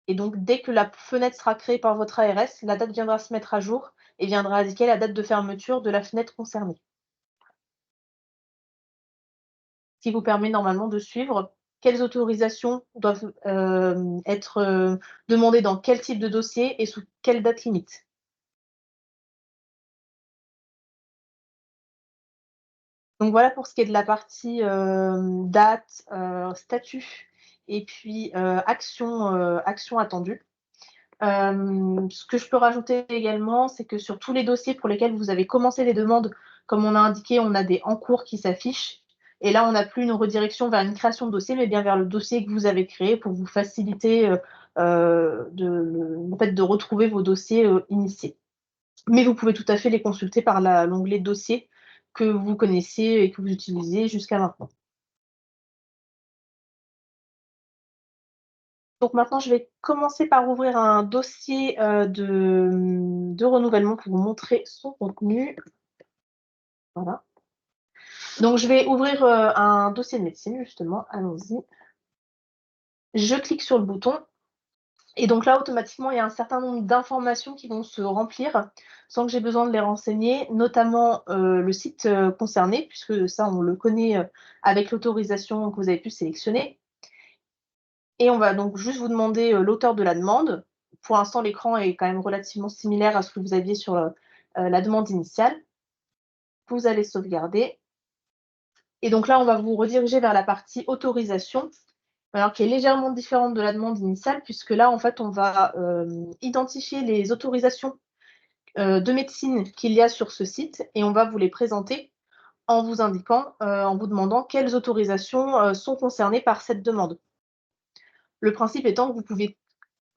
Et donc, dès que la fenêtre sera créée par votre ARS, la date viendra se mettre à jour et viendra indiquer la date de fermeture de la fenêtre concernée. Ce qui vous permet normalement de suivre quelles autorisations doivent être demandées dans quel type de dossier et sous quelle date limite. Donc voilà pour ce qui est de la partie date, statut et puis action attendue. Ce que je peux rajouter également, c'est que sur tous les dossiers pour lesquels vous avez commencé les demandes, comme on a indiqué, on a des en cours qui s'affichent. Et là, on n'a plus une redirection vers une création de dossier, mais bien vers le dossier que vous avez créé pour vous faciliter le fait de retrouver vos dossiers initiés. Mais vous pouvez tout à fait les consulter par l'onglet dossier que vous connaissiez et que vous utilisez jusqu'à maintenant. Donc maintenant, je vais commencer par ouvrir un dossier de renouvellement pour vous montrer son contenu. Voilà. Donc, je vais ouvrir un dossier de médecine, justement. Allons-y. Je clique sur le bouton. Et donc là, automatiquement, il y a un certain nombre d'informations qui vont se remplir sans que j'ai besoin de les renseigner, notamment le site concerné, puisque ça, on le connaît avec l'autorisation que vous avez pu sélectionner. Et on va donc juste vous demander l'auteur de la demande. Pour l'instant, l'écran est quand même relativement similaire à ce que vous aviez sur la demande initiale. Vous allez sauvegarder. Et donc là, on va vous rediriger vers la partie autorisation, alors qui est légèrement différente de la demande initiale, puisque là, en fait, on va identifier les autorisations de médecine qu'il y a sur ce site et on va vous les présenter en vous indiquant, en vous demandant quelles autorisations sont concernées par cette demande. Le principe étant que vous pouvez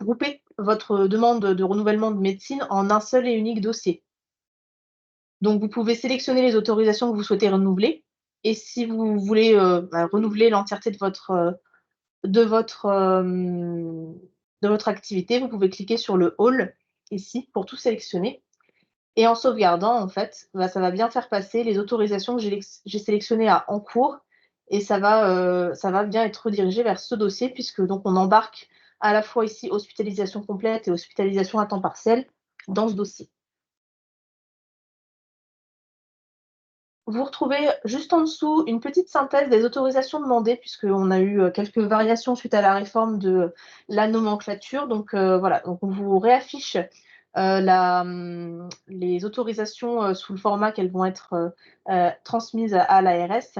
grouper votre demande de renouvellement de médecine en un seul et unique dossier. Donc, vous pouvez sélectionner les autorisations que vous souhaitez renouveler. Et si vous voulez renouveler l'entièreté de votre activité, vous pouvez cliquer sur le All ici pour tout sélectionner. Et en sauvegardant, en fait, ça va bien faire passer les autorisations que j'ai sélectionnées à en cours et ça va bien être redirigé vers ce dossier puisque donc on embarque à la fois ici hospitalisation complète et hospitalisation à temps partiel dans ce dossier. Vous retrouvez juste en dessous une petite synthèse des autorisations demandées, puisqu'on a eu quelques variations suite à la réforme de la nomenclature. Donc voilà, donc on vous réaffiche les autorisations sous le format qu'elles vont être transmises à l'ARS.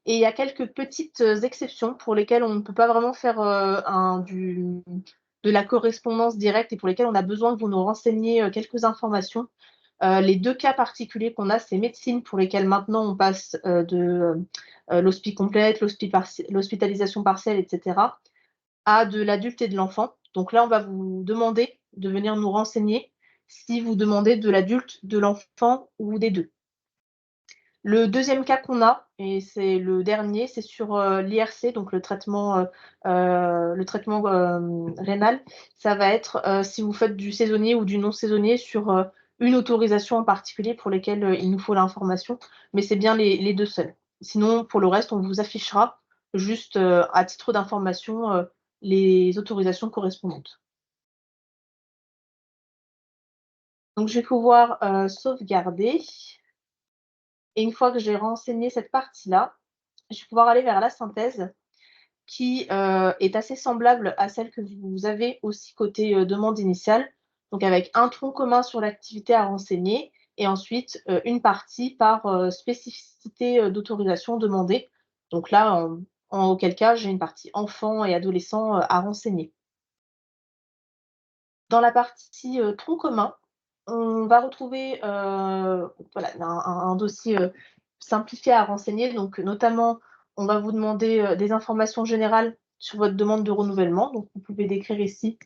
Et il y a quelques petites exceptions pour lesquelles on ne peut pas vraiment faire de la correspondance directe et pour lesquelles on a besoin que vous nous renseigniez quelques informations. Les deux cas particuliers qu'on a, c'est médecine pour lesquels maintenant on passe de l'hospi complète, l'hospitalisation partielle, etc., à de l'adulte et de l'enfant. Donc là, on va vous demander de venir nous renseigner si vous demandez de l'adulte, de l'enfant ou des deux. Le deuxième cas qu'on a, et c'est le dernier, c'est sur l'IRC, donc le traitement rénal. Ça va être si vous faites du saisonnier ou du non saisonnier sur une autorisation en particulier pour lesquelles il nous faut l'information, mais c'est bien les deux seuls. Sinon, pour le reste, on vous affichera juste à titre d'information les autorisations correspondantes. Donc, je vais pouvoir sauvegarder. Et une fois que j'ai renseigné cette partie-là, je vais pouvoir aller vers la synthèse qui est assez semblable à celle que vous avez aussi côté demande initiale, donc avec un tronc commun sur l'activité à renseigner et ensuite une partie par spécificité d'autorisation demandée. Donc là, auquel cas, j'ai une partie enfants et adolescents à renseigner. Dans la partie tronc commun, on va retrouver voilà, un dossier simplifié à renseigner. Donc, notamment, on va vous demander des informations générales sur votre demande de renouvellement. Donc, vous pouvez décrire ici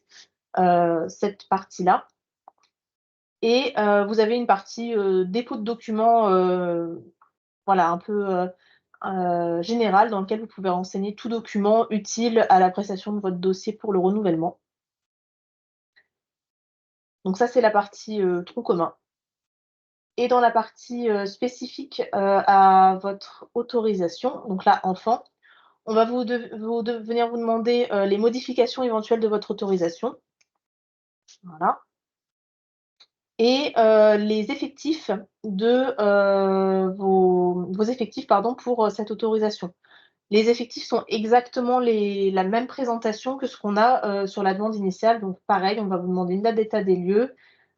cette partie-là. Et vous avez une partie dépôt de documents, voilà, un peu générale, dans lequel vous pouvez renseigner tout document utile à l'appréciation de votre dossier pour le renouvellement. Donc ça, c'est la partie tronc commun. Et dans la partie spécifique à votre autorisation, donc là, enfant, on va venir vous demander les modifications éventuelles de votre autorisation. Voilà. Et les effectifs de vos effectifs, pardon, pour cette autorisation. Les effectifs sont exactement la même présentation que ce qu'on a sur la demande initiale. Donc pareil, on va vous demander une date d'état des lieux,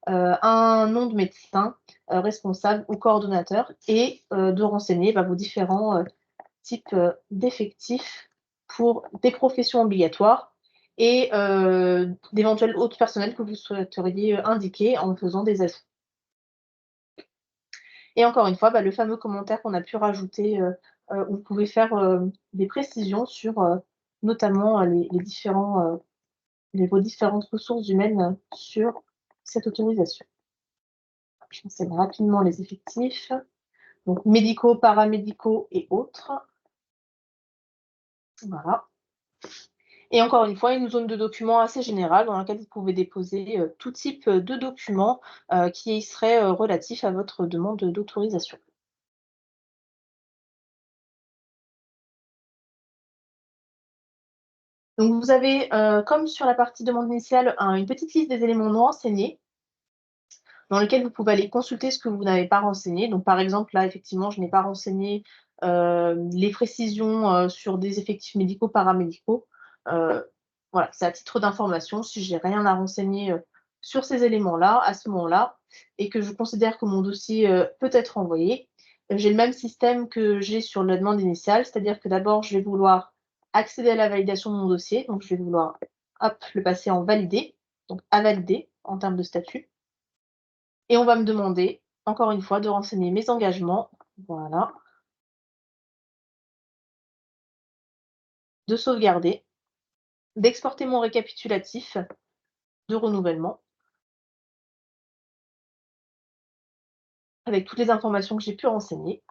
un nom de médecin responsable ou coordonnateur et de renseigner vos différents types d'effectifs pour des professions obligatoires et d'éventuels autres personnels que vous souhaiteriez indiquer en faisant des ajouts. Et encore une fois, le fameux commentaire qu'on a pu rajouter, où vous pouvez faire des précisions sur notamment vos différentes ressources humaines sur cette autorisation. Je renseigne rapidement les effectifs, donc médicaux, paramédicaux et autres. Voilà. Et encore une fois, une zone de documents assez générale dans laquelle vous pouvez déposer tout type de documents qui seraient relatifs à votre demande d'autorisation. Donc vous avez, comme sur la partie demande initiale, une petite liste des éléments non renseignés, dans lesquels vous pouvez aller consulter ce que vous n'avez pas renseigné. Donc par exemple, là, effectivement, je n'ai pas renseigné les précisions sur des effectifs médicaux, paramédicaux. Voilà, c'est à titre d'information. Si j'ai rien à renseigner sur ces éléments-là, à ce moment-là, et que je considère que mon dossier peut être envoyé, j'ai le même système que j'ai sur la demande initiale, c'est-à-dire que d'abord, je vais vouloir accéder à la validation de mon dossier. Donc, je vais vouloir le passer en validé, donc à valider en termes de statut. Et on va me demander, encore une fois, de renseigner mes engagements. Voilà. De sauvegarder, d'exporter mon récapitulatif de renouvellement avec toutes les informations que j'ai pu renseigner.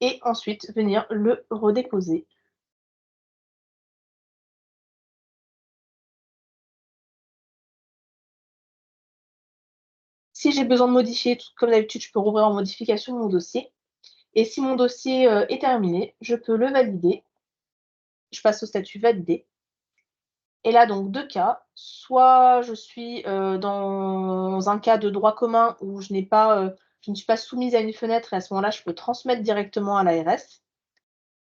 Et ensuite, venir le redéposer. Si j'ai besoin de modifier, comme d'habitude, je peux rouvrir en modification mon dossier. Et si mon dossier est terminé, je peux le valider. Je passe au statut validé. Et là, donc, deux cas. Soit je suis dans un cas de droit commun où je ne suis pas soumise à une fenêtre et à ce moment-là, je peux transmettre directement à l'ARS.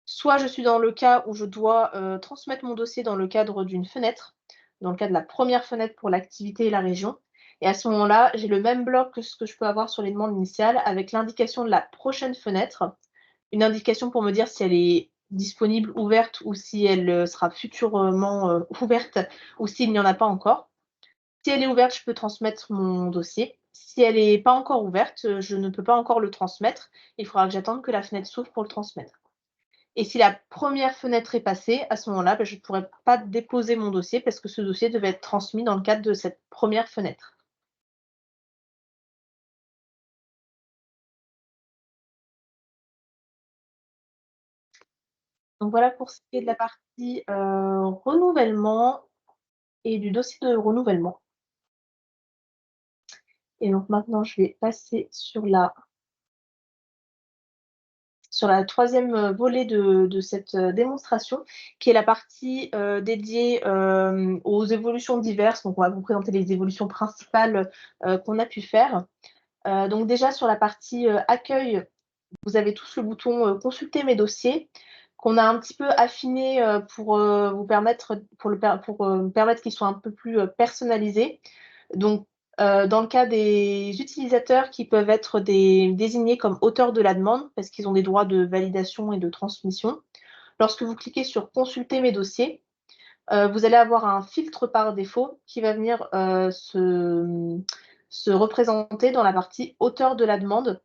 Soit je suis dans le cas où je dois transmettre mon dossier dans le cadre d'une fenêtre, dans le cas de la première fenêtre pour l'activité et la région. Et à ce moment-là, j'ai le même bloc que ce que je peux avoir sur les demandes initiales avec l'indication de la prochaine fenêtre, une indication pour me dire si elle est disponible, ouverte ou si elle sera futurement ouverte ou s'il n'y en a pas encore. Si elle est ouverte, je peux transmettre mon dossier. Si elle n'est pas encore ouverte, je ne peux pas encore le transmettre. Il faudra que j'attende que la fenêtre s'ouvre pour le transmettre. Et si la première fenêtre est passée, à ce moment-là, je ne pourrai pas déposer mon dossier parce que ce dossier devait être transmis dans le cadre de cette première fenêtre. Donc voilà pour ce qui est de la partie renouvellement et du dossier de renouvellement. Et donc maintenant, je vais passer sur la troisième volet de cette démonstration, qui est la partie dédiée aux évolutions diverses. Donc on va vous présenter les évolutions principales qu'on a pu faire. Donc déjà sur la partie accueil, vous avez tous le bouton consulter mes dossiers qu'on a un petit peu affiné pour vous permettre qu'ils soient un peu plus personnalisés. Donc dans le cas des utilisateurs qui peuvent être désignés comme auteurs de la demande parce qu'ils ont des droits de validation et de transmission, lorsque vous cliquez sur consulter mes dossiers, vous allez avoir un filtre par défaut qui va venir se représenter dans la partie auteur de la demande.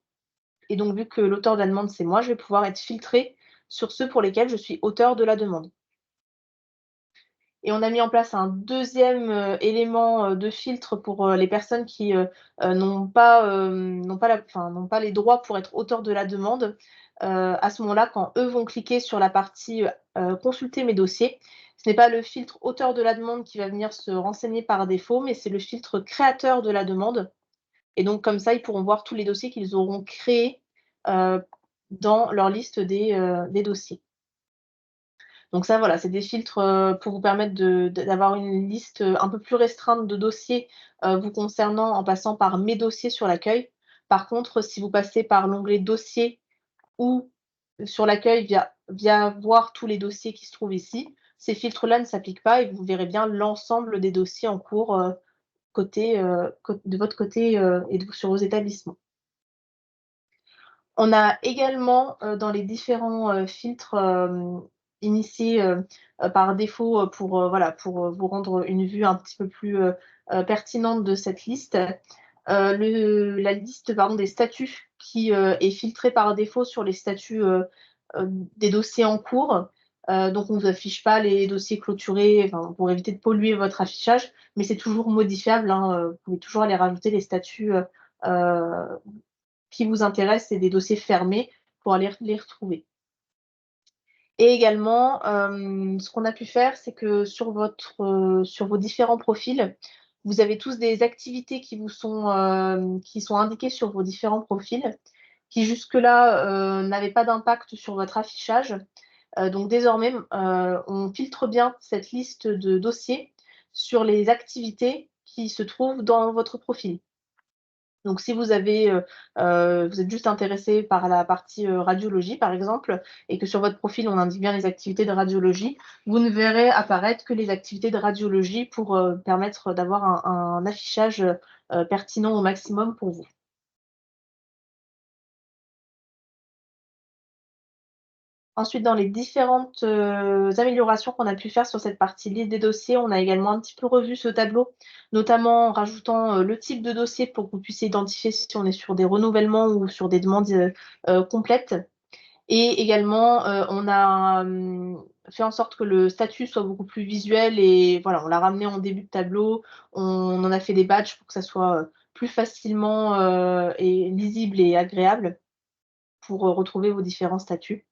Et donc, vu que l'auteur de la demande, c'est moi, je vais pouvoir être filtrée sur ceux pour lesquels je suis auteur de la demande. Et on a mis en place un deuxième élément de filtre pour les personnes qui n'ont pas les droits pour être auteur de la demande. À ce moment-là, quand eux vont cliquer sur la partie consulter mes dossiers, ce n'est pas le filtre auteur de la demande qui va venir se renseigner par défaut, mais c'est le filtre créateur de la demande. Et donc, comme ça, ils pourront voir tous les dossiers qu'ils auront créés dans leur liste des dossiers. Donc ça, voilà, c'est des filtres pour vous permettre d'avoir une liste un peu plus restreinte de dossiers vous concernant en passant par mes dossiers sur l'accueil. Par contre, si vous passez par l'onglet dossier ou sur l'accueil via voir tous les dossiers qui se trouvent ici, ces filtres-là ne s'appliquent pas et vous verrez bien l'ensemble des dossiers en cours de votre côté et sur vos établissements. On a également dans les différents filtres initiés par défaut pour vous rendre une vue un petit peu plus pertinente de cette liste, la liste des statuts qui est filtrée par défaut sur les statuts des dossiers en cours. Donc on ne vous affiche pas les dossiers clôturés pour éviter de polluer votre affichage, mais c'est toujours modifiable, hein, vous pouvez toujours aller rajouter les statuts qui vous intéressent et des dossiers fermés pour aller les retrouver. Et également, ce qu'on a pu faire, c'est que sur vos différents profils, vous avez tous des activités qui sont indiquées sur vos différents profils, qui jusque-là n'avaient pas d'impact sur votre affichage. Donc désormais, on filtre bien cette liste de dossiers sur les activités qui se trouvent dans votre profil. Donc si vous êtes juste intéressé par la partie radiologie, par exemple, et que sur votre profil, on indique bien les activités de radiologie, vous ne verrez apparaître que les activités de radiologie pour permettre d'avoir un affichage pertinent au maximum pour vous. Ensuite, dans les différentes améliorations qu'on a pu faire sur cette partie liste des dossiers, on a également un petit peu revu ce tableau, notamment en rajoutant le type de dossier pour que vous puissiez identifier si on est sur des renouvellements ou sur des demandes complètes. Et également, on a fait en sorte que le statut soit beaucoup plus visuel et voilà, on l'a ramené en début de tableau. On en a fait des badges pour que ça soit plus facilement et lisible et agréable pour retrouver vos différents statuts.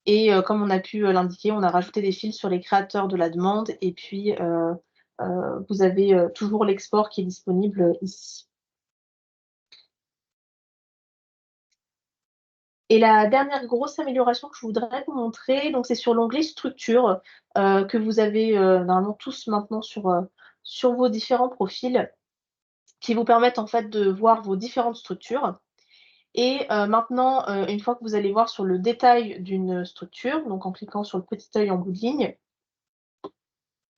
Et comme on a pu l'indiquer, on a rajouté des fils sur les créateurs de la demande et puis vous avez toujours l'export qui est disponible ici. Et la dernière grosse amélioration que je voudrais vous montrer, donc c'est sur l'onglet structure que vous avez normalement tous maintenant sur vos différents profils qui vous permettent en fait de voir vos différentes structures. Et maintenant, une fois que vous allez voir sur le détail d'une structure, donc en cliquant sur le petit œil en bout de ligne,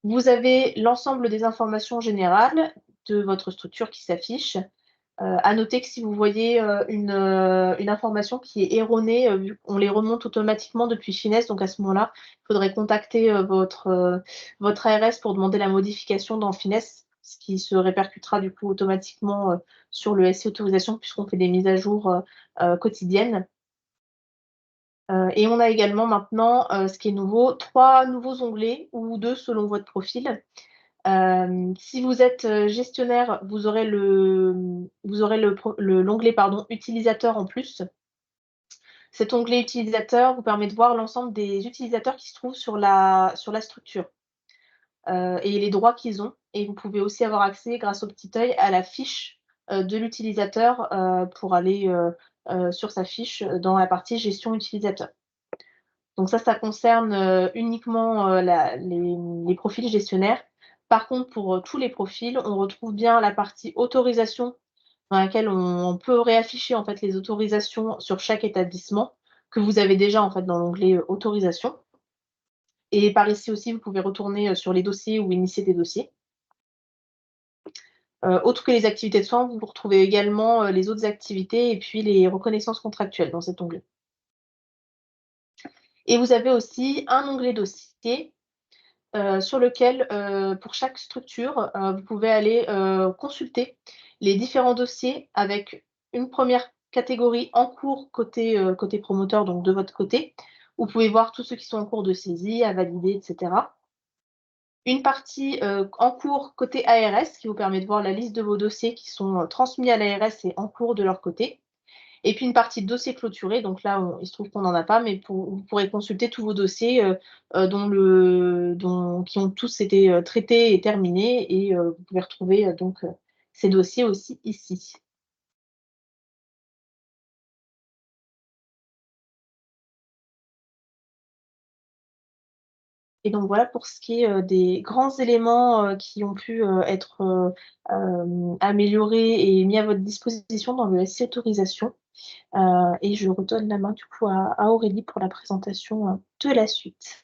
vous avez l'ensemble des informations générales de votre structure qui s'affiche. À noter que si vous voyez une information qui est erronée, on les remonte automatiquement depuis Finesse. Donc à ce moment-là, il faudrait contacter votre ARS pour demander la modification dans Finesse, ce qui se répercutera du coup automatiquement sur le SI autorisation puisqu'on fait des mises à jour quotidiennes. Et on a également maintenant, ce qui est nouveau, 3 nouveaux onglets ou 2 selon votre profil. Si vous êtes gestionnaire, vous aurez l'onglet utilisateur en plus. Cet onglet utilisateur vous permet de voir l'ensemble des utilisateurs qui se trouvent sur la structure et les droits qu'ils ont. Et vous pouvez aussi avoir accès, grâce au petit œil, à la fiche de l'utilisateur pour aller sur sa fiche dans la partie gestion utilisateur. Donc ça concerne uniquement les profils gestionnaires. Par contre, pour tous les profils, on retrouve bien la partie autorisation dans laquelle on peut réafficher en fait les autorisations sur chaque établissement que vous avez déjà en fait dans l'onglet autorisation. Et par ici aussi, vous pouvez retourner sur les dossiers ou initier des dossiers. Autre que les activités de soins, vous retrouvez également les autres activités et puis les reconnaissances contractuelles dans cet onglet. Et vous avez aussi un onglet dossier sur lequel, pour chaque structure, vous pouvez aller consulter les différents dossiers avec une première catégorie en cours côté promoteur, donc de votre côté. Vous pouvez voir tous ceux qui sont en cours de saisie, à valider, et cetera. Une partie, en cours côté ARS qui vous permet de voir la liste de vos dossiers qui sont, transmis à l'ARS et en cours de leur côté. Et puis une partie de dossier clôturé, donc là, il se trouve qu'on n'en a pas, mais vous pourrez consulter tous vos dossiers qui ont tous été traités et terminés, et vous pouvez retrouver ces dossiers aussi ici. Et donc voilà pour ce qui est des grands éléments qui ont pu être améliorés et mis à votre disposition dans le SI autorisation. Et je redonne la main du coup à Aurélie pour la présentation de la suite.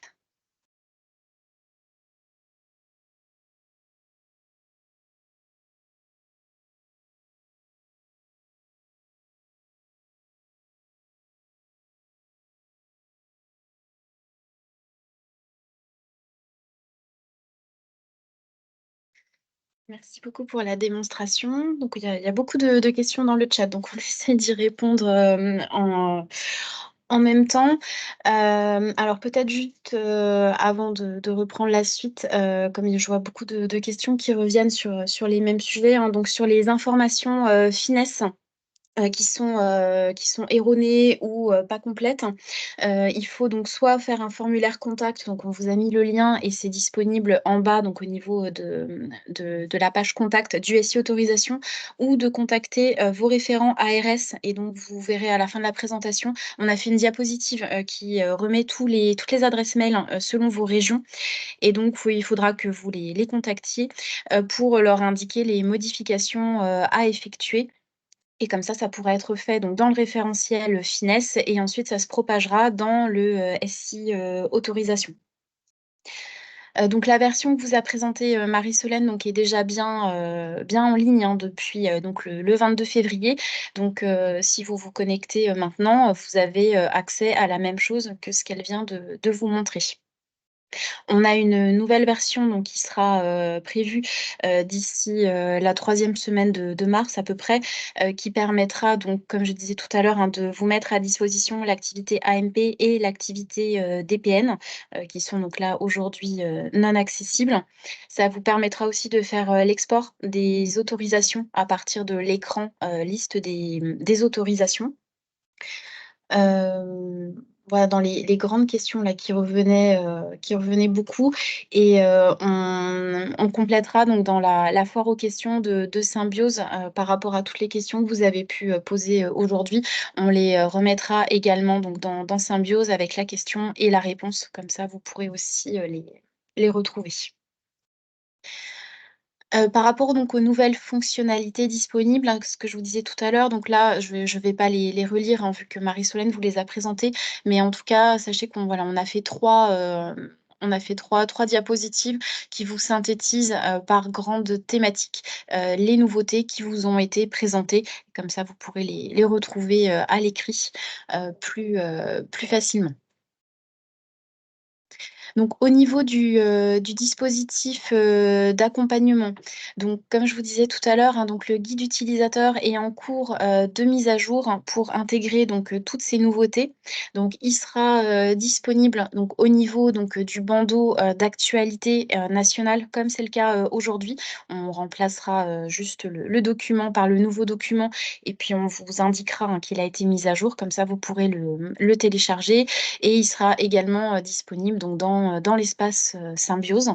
Merci beaucoup pour la démonstration. Donc, il y a beaucoup de questions dans le chat, donc on essaie d'y répondre en même temps. Alors, peut-être juste avant de reprendre la suite, comme je vois beaucoup de questions qui reviennent sur les mêmes sujets, hein, donc sur les informations finesse. Qui sont erronées ou pas complètes. Il faut donc soit faire un formulaire contact, donc on vous a mis le lien et c'est disponible en bas, donc au niveau de la page contact du SI autorisation, ou de contacter vos référents ARS. Et donc vous verrez à la fin de la présentation, on a fait une diapositive qui remet toutes les adresses mail selon vos régions. Et donc il faudra que vous les contactiez pour leur indiquer les modifications à effectuer. Et comme ça pourra être fait donc, dans le référentiel finesse et ensuite ça se propagera dans le SI autorisation. Donc la version que vous a présentée Marie-Solène donc, est déjà bien en ligne hein, depuis donc, le 22 février. Donc si vous vous connectez maintenant, vous avez accès à la même chose que ce qu'elle vient de vous montrer. On a une nouvelle version donc, qui sera prévue d'ici la 3e semaine de mars à peu près, qui permettra, donc, comme je disais tout à l'heure, hein, de vous mettre à disposition l'activité AMP et l'activité DPN, qui sont donc là aujourd'hui non accessibles. Ça vous permettra aussi de faire l'export des autorisations à partir de l'écran liste des autorisations. Voilà, dans les grandes questions là, qui revenaient beaucoup. Et on complétera donc dans la foire aux questions de Symbiose par rapport à toutes les questions que vous avez pu poser aujourd'hui. On les remettra également donc, dans Symbiose avec la question et la réponse. Comme ça, vous pourrez aussi les retrouver. Par rapport donc aux nouvelles fonctionnalités disponibles, hein, ce que je vous disais tout à l'heure, donc là, je vais pas les relire, hein, vu que Marie-Solène vous les a présentées. Mais en tout cas, sachez on a fait trois diapositives qui vous synthétisent par grande thématique les nouveautés qui vous ont été présentées. Comme ça, vous pourrez les retrouver à l'écrit plus facilement. Donc, au niveau du dispositif d'accompagnement, donc, comme je vous disais tout à l'heure, hein, donc, le guide utilisateur est en cours de mise à jour hein, pour intégrer donc, toutes ces nouveautés. Donc, il sera disponible donc, au niveau donc, du bandeau d'actualité nationale, comme c'est le cas aujourd'hui. On remplacera juste le document par le nouveau document et puis on vous indiquera hein, qu'il a été mis à jour. Comme ça, vous pourrez le télécharger et il sera également disponible donc, dans l'espace Symbiose.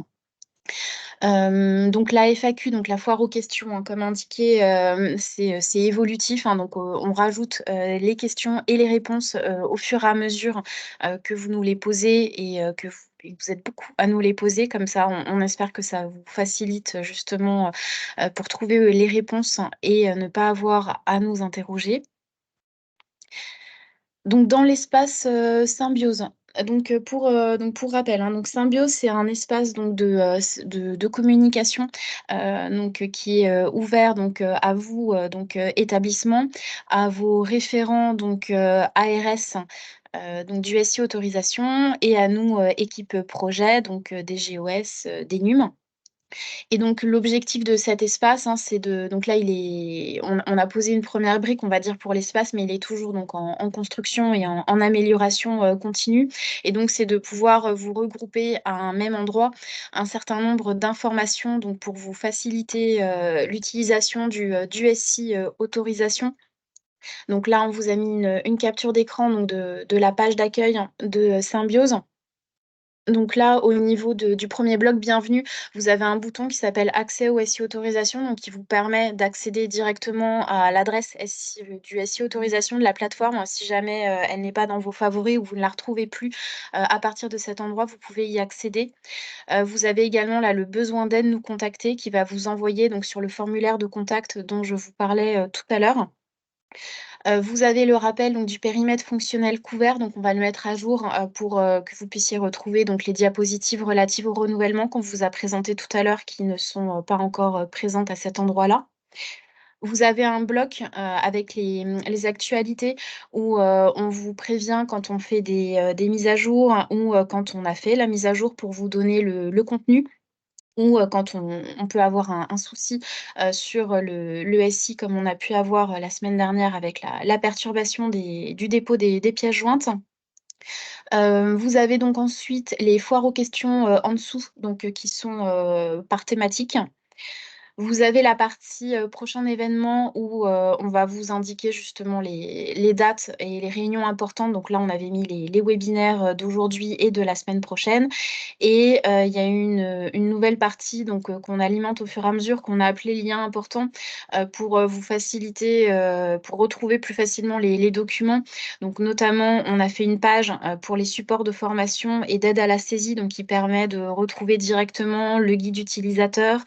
Donc la FAQ, donc la foire aux questions, hein, comme indiqué, c'est évolutif. Hein, donc on rajoute les questions et les réponses au fur et à mesure que vous nous les posez et que vous êtes beaucoup à nous les poser. Comme ça, on espère que ça vous facilite justement pour trouver les réponses et ne pas avoir à nous interroger. Donc, dans l'espace Symbiose. Donc, pour rappel, hein, donc Symbiose, c'est un espace donc, de communication donc, qui est ouvert donc, à vous, donc, établissement, à vos référents donc, ARS, donc, du SI autorisation, et à nous, équipe projet, donc des GOS, des NUM. Et donc l'objectif de cet espace, hein, c'est de donc là on a posé une première brique, on va dire, pour l'espace, mais il est toujours donc en construction et en amélioration continue. Et donc c'est de pouvoir vous regrouper à un même endroit un certain nombre d'informations donc pour vous faciliter l'utilisation du SI autorisation. Donc là, on vous a mis une capture d'écran donc de la page d'accueil de Symbiose. Donc là, au niveau du premier bloc, bienvenue, vous avez un bouton qui s'appelle Accès au SI autorisation, donc qui vous permet d'accéder directement à l'adresse du SI autorisation de la plateforme. Si jamais elle n'est pas dans vos favoris ou vous ne la retrouvez plus, à partir de cet endroit, vous pouvez y accéder. Vous avez également là le besoin d'aide, nous contacter, qui va vous envoyer donc sur le formulaire de contact dont je vous parlais tout à l'heure. Vous avez le rappel donc du périmètre fonctionnel couvert, donc on va le mettre à jour, pour, que vous puissiez retrouver donc les diapositives relatives au renouvellement qu'on vous a présenté tout à l'heure qui ne sont, pas encore, présentes à cet endroit-là. Vous avez un bloc, avec les actualités où, on vous prévient quand on fait des mises à jour ou, quand on a fait la mise à jour pour vous donner le contenu ou quand on peut avoir un souci sur le SI comme on a pu avoir la semaine dernière avec la perturbation du dépôt des pièces jointes. Vous avez donc ensuite les foires aux questions en dessous, donc qui sont par thématique. Vous avez la partie prochain événement où on va vous indiquer justement les dates et les réunions importantes. Donc là, on avait mis les webinaires d'aujourd'hui et de la semaine prochaine. Et il y a une nouvelle partie donc, qu'on alimente au fur et à mesure, qu'on a appelé lien important pour vous faciliter, pour retrouver plus facilement les documents. Donc notamment, on a fait une page pour les supports de formation et d'aide à la saisie, donc qui permet de retrouver directement le guide utilisateur.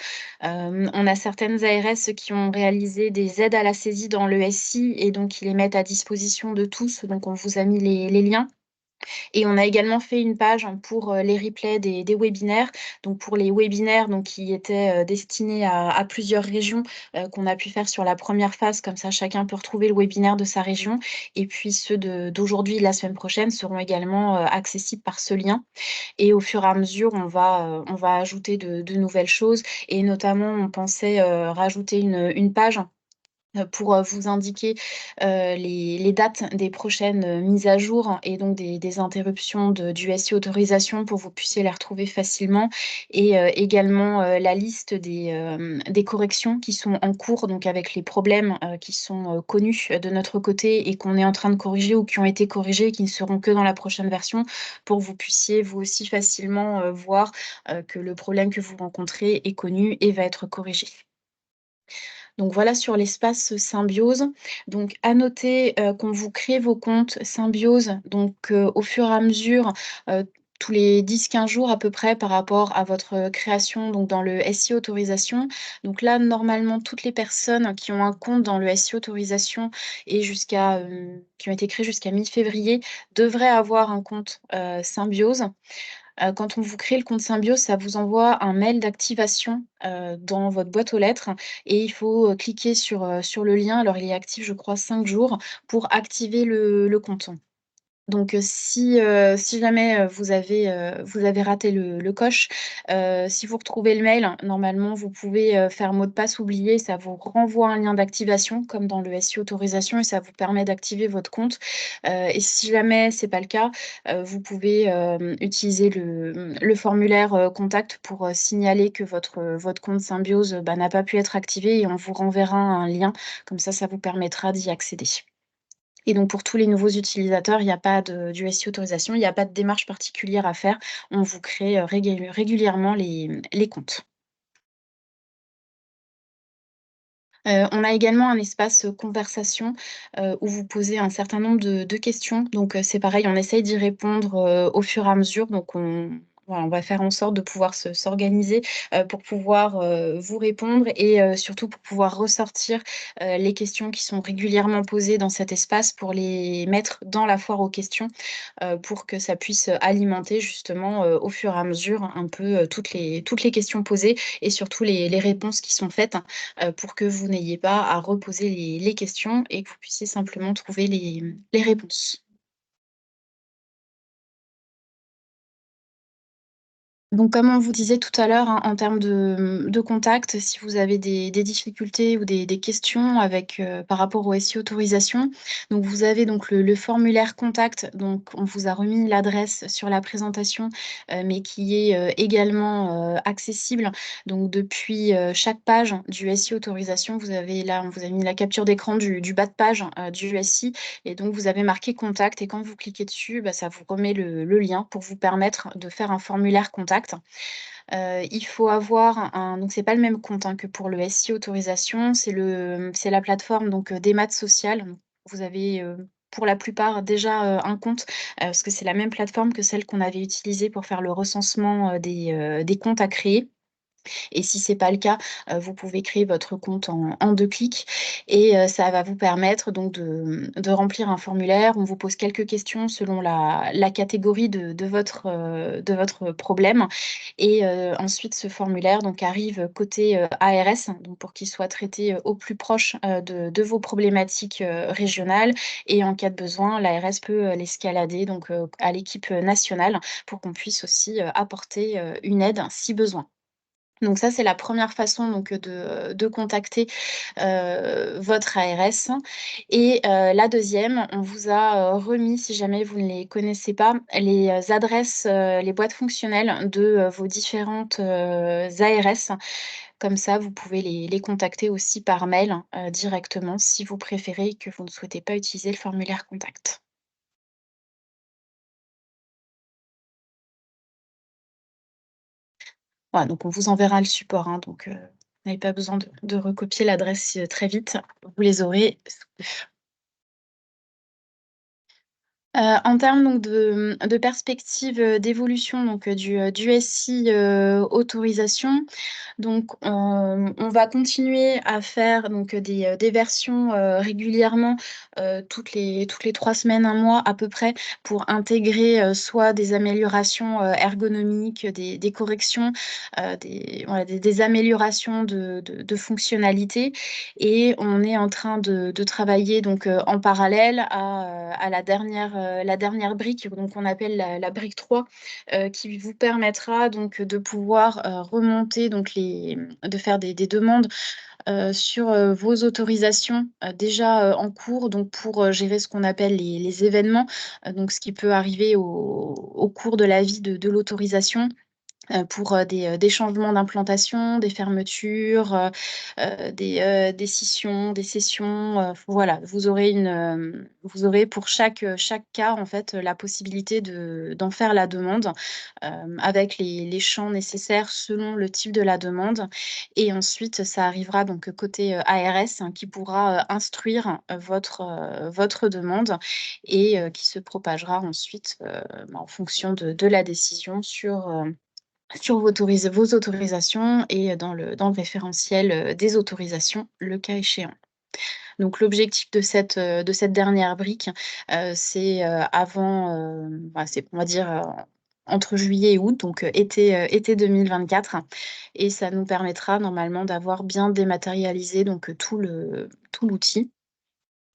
On a certaines ARS qui ont réalisé des aides à la saisie dans le SI et donc qui les mettent à disposition de tous. Donc on vous a mis les liens. Et on a également fait une page pour les replays des webinaires. Donc pour les webinaires donc, qui étaient destinés à plusieurs régions qu'on a pu faire sur la première phase, comme ça chacun peut retrouver le webinaire de sa région. Et puis ceux d'aujourd'hui et de la semaine prochaine seront également accessibles par ce lien. Et au fur et à mesure, on va ajouter de nouvelles choses. Et notamment, on pensait rajouter une page pour vous indiquer les dates des prochaines mises à jour et donc des interruptions du SI autorisation pour que vous puissiez les retrouver facilement et également la liste des corrections qui sont en cours, donc avec les problèmes qui sont connus de notre côté et qu'on est en train de corriger ou qui ont été corrigés et qui ne seront que dans la prochaine version pour que vous puissiez vous aussi facilement voir que le problème que vous rencontrez est connu et va être corrigé. Donc voilà sur l'espace Symbiose. Donc à noter, quand vous créez vos comptes Symbiose, donc au fur et à mesure, tous les 10-15 jours à peu près par rapport à votre création donc dans le SI autorisation. Donc là, normalement, toutes les personnes qui ont un compte dans le SI autorisation et qui ont été créées jusqu'à mi-février devraient avoir un compte Symbiose. Quand on vous crée le compte Symbiose, ça vous envoie un mail d'activation dans votre boîte aux lettres et il faut cliquer sur le lien. Alors, il est actif, je crois, 5 jours pour activer le compte. Donc, si jamais vous avez raté le coche, si vous retrouvez le mail, normalement, vous pouvez faire mot de passe oublié. Ça vous renvoie un lien d'activation, comme dans le SI autorisation, et ça vous permet d'activer votre compte. Et si jamais ce n'est pas le cas, vous pouvez utiliser le formulaire contact pour signaler que votre compte Symbiose n'a pas pu être activé et on vous renverra un lien. Comme ça vous permettra d'y accéder. Et donc pour tous les nouveaux utilisateurs, il n'y a pas du SI autorisation, il n'y a pas de démarche particulière à faire. On vous crée régulièrement les comptes. On a également un espace conversation où vous posez un certain nombre de questions. Donc c'est pareil, on essaye d'y répondre au fur et à mesure. Donc voilà, on va faire en sorte de pouvoir s'organiser pour pouvoir vous répondre et surtout pour pouvoir ressortir les questions qui sont régulièrement posées dans cet espace pour les mettre dans la foire aux questions pour que ça puisse alimenter justement au fur et à mesure un peu toutes les questions posées et surtout les réponses qui sont faites pour que vous n'ayez pas à reposer les questions et que vous puissiez simplement trouver les réponses. Donc, comme on vous disait tout à l'heure, hein, en termes de contact, si vous avez des difficultés ou des questions avec, par rapport au SI autorisation, donc vous avez donc le formulaire contact, donc on vous a remis l'adresse sur la présentation, mais qui est, également, accessible. Donc depuis, chaque page du SI autorisation, vous avez là, on vous a mis la capture d'écran du bas de page, du SI et donc vous avez marqué contact et quand vous cliquez dessus, bah, ça vous remet le lien pour vous permettre de faire un formulaire contact. Il faut avoir un donc c'est pas le même compte, hein, que pour le SI autorisation, c'est la plateforme donc, d'Emad Social. Vous avez, pour la plupart déjà, un compte, parce que c'est la même plateforme que celle qu'on avait utilisée pour faire le recensement, des comptes à créer. Et si c'est pas le cas, vous pouvez créer votre compte en 2 clics et ça va vous permettre donc de remplir un formulaire. On vous pose quelques questions selon la catégorie de votre problème et ensuite ce formulaire donc arrive côté, ARS, donc pour qu'il soit traité, au plus proche, de vos problématiques, régionales et en cas de besoin, l'ARS peut, l'escalader donc à l'équipe, nationale pour qu'on puisse aussi, apporter, une aide si besoin. Donc ça, c'est la première façon donc, de contacter, votre ARS et la deuxième, on vous a, remis, si jamais vous ne les connaissez pas, les, adresses, les boîtes fonctionnelles de, vos différentes, ARS. Comme ça, vous pouvez les contacter aussi par mail, directement si vous préférez et que vous ne souhaitez pas utiliser le formulaire contact. Voilà, donc on vous enverra le support, hein, donc vous n'avez pas besoin de recopier l'adresse, très vite. Vous les aurez sous peu. En termes donc de perspective, d'évolution donc, du SI, autorisation, donc, on va continuer à faire donc, des versions, régulièrement, toutes les 3 semaines, un mois à peu près, pour intégrer, soit des améliorations, ergonomiques, des corrections, des améliorations de fonctionnalités et on est en train de travailler donc, en parallèle à la dernière brique, donc on appelle la brique 3 qui vous permettra donc de pouvoir, remonter donc de faire des demandes, sur, vos autorisations, déjà, en cours, donc pour, gérer ce qu'on appelle les événements, donc ce qui peut arriver au cours de la vie de l'autorisation. Pour, des changements d'implantation, des fermetures, des scissions, des cessions, voilà. Vous aurez pour chaque cas, en fait, la possibilité d'en faire la demande, avec les champs nécessaires selon le type de la demande et ensuite ça arrivera donc côté, ARS, hein, qui pourra, instruire, votre demande et qui se propagera ensuite, en fonction de la décision sur vos autorisations et dans le référentiel, des autorisations, le cas échéant. Donc l'objectif de cette dernière brique, c'est, c'est on va dire, entre juillet et août, donc été 2024 et ça nous permettra normalement d'avoir bien dématérialisé donc tout l'outil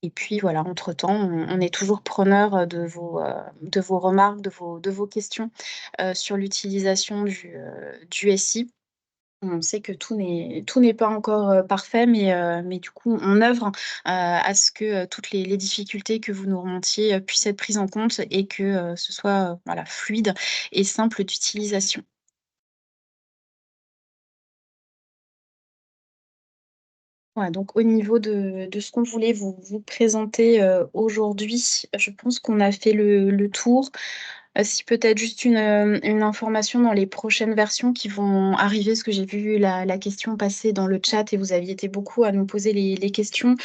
et puis voilà, entre-temps, on est toujours preneur, de vos remarques, de vos questions, sur l'utilisation du SI. On sait que tout n'est pas encore, parfait, mais du coup, on œuvre, à ce que, toutes les difficultés que vous nous remontiez, puissent être prises en compte et que, ce soit, voilà, fluide et simple d'utilisation. Voilà, donc au niveau de ce qu'on voulait vous présenter, aujourd'hui, je pense qu'on a fait le tour. Si peut-être juste une information dans les prochaines versions qui vont arriver, parce que j'ai vu la question passer dans le chat et vous aviez été beaucoup à nous poser les questions.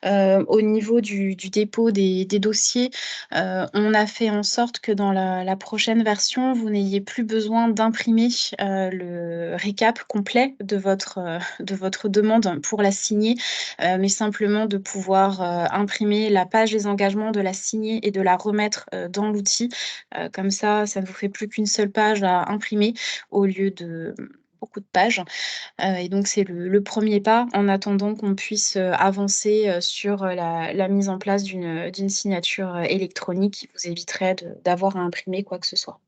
Au niveau du dépôt des dossiers, on a fait en sorte que dans la prochaine version, vous n'ayez plus besoin d'imprimer, le récap complet de votre demande pour la signer, mais simplement de pouvoir, imprimer la page des engagements, de la signer et de la remettre, dans l'outil. Comme ça ne vous fait plus qu'une seule page à imprimer au lieu de beaucoup de pages. Et donc c'est le 1er pas en attendant qu'on puisse, avancer, sur, la mise en place d'une signature, électronique qui vous éviterait d'avoir à imprimer quoi que ce soit.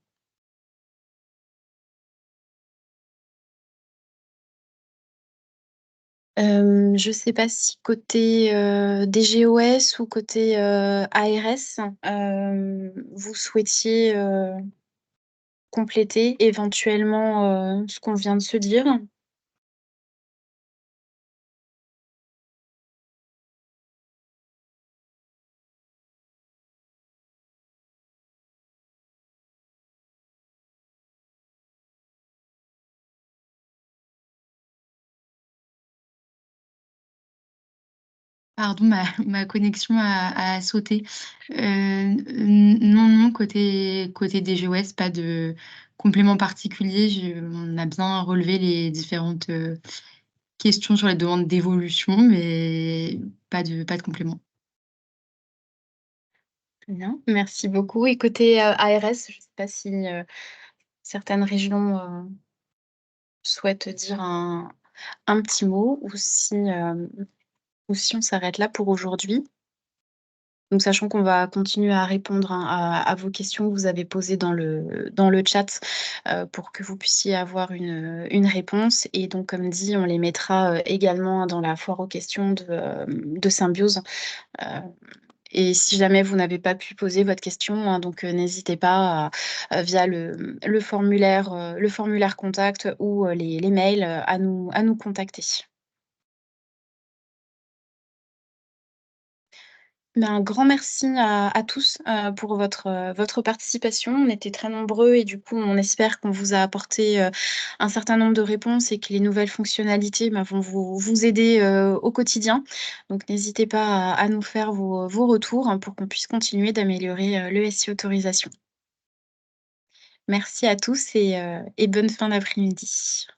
Je ne sais pas si côté DGOS ou côté ARS, vous souhaitiez compléter éventuellement ce qu'on vient de se dire. Pardon, ma connexion a sauté. Non, non, côté DGOS, pas de complément particulier. On a bien relevé les différentes questions sur les demandes d'évolution, mais pas de complément. Bien, merci beaucoup. Et côté ARS, je ne sais pas si certaines régions souhaitent dire un petit mot ou si on s'arrête là pour aujourd'hui. Donc, sachant qu'on va continuer à répondre hein, à vos questions que vous avez posées dans le chat pour que vous puissiez avoir une réponse. Et donc, comme dit, on les mettra également dans la foire aux questions de Symbiose. Et si jamais vous n'avez pas pu poser votre question, hein, donc n'hésitez pas via le formulaire contact ou les mails à nous contacter. Ben, un grand merci à tous pour votre participation. On était très nombreux et du coup, on espère qu'on vous a apporté un certain nombre de réponses et que les nouvelles fonctionnalités vont vous aider au quotidien. Donc, n'hésitez pas à nous faire vos retours hein, pour qu'on puisse continuer d'améliorer le SI autorisation. Merci à tous et bonne fin d'après-midi.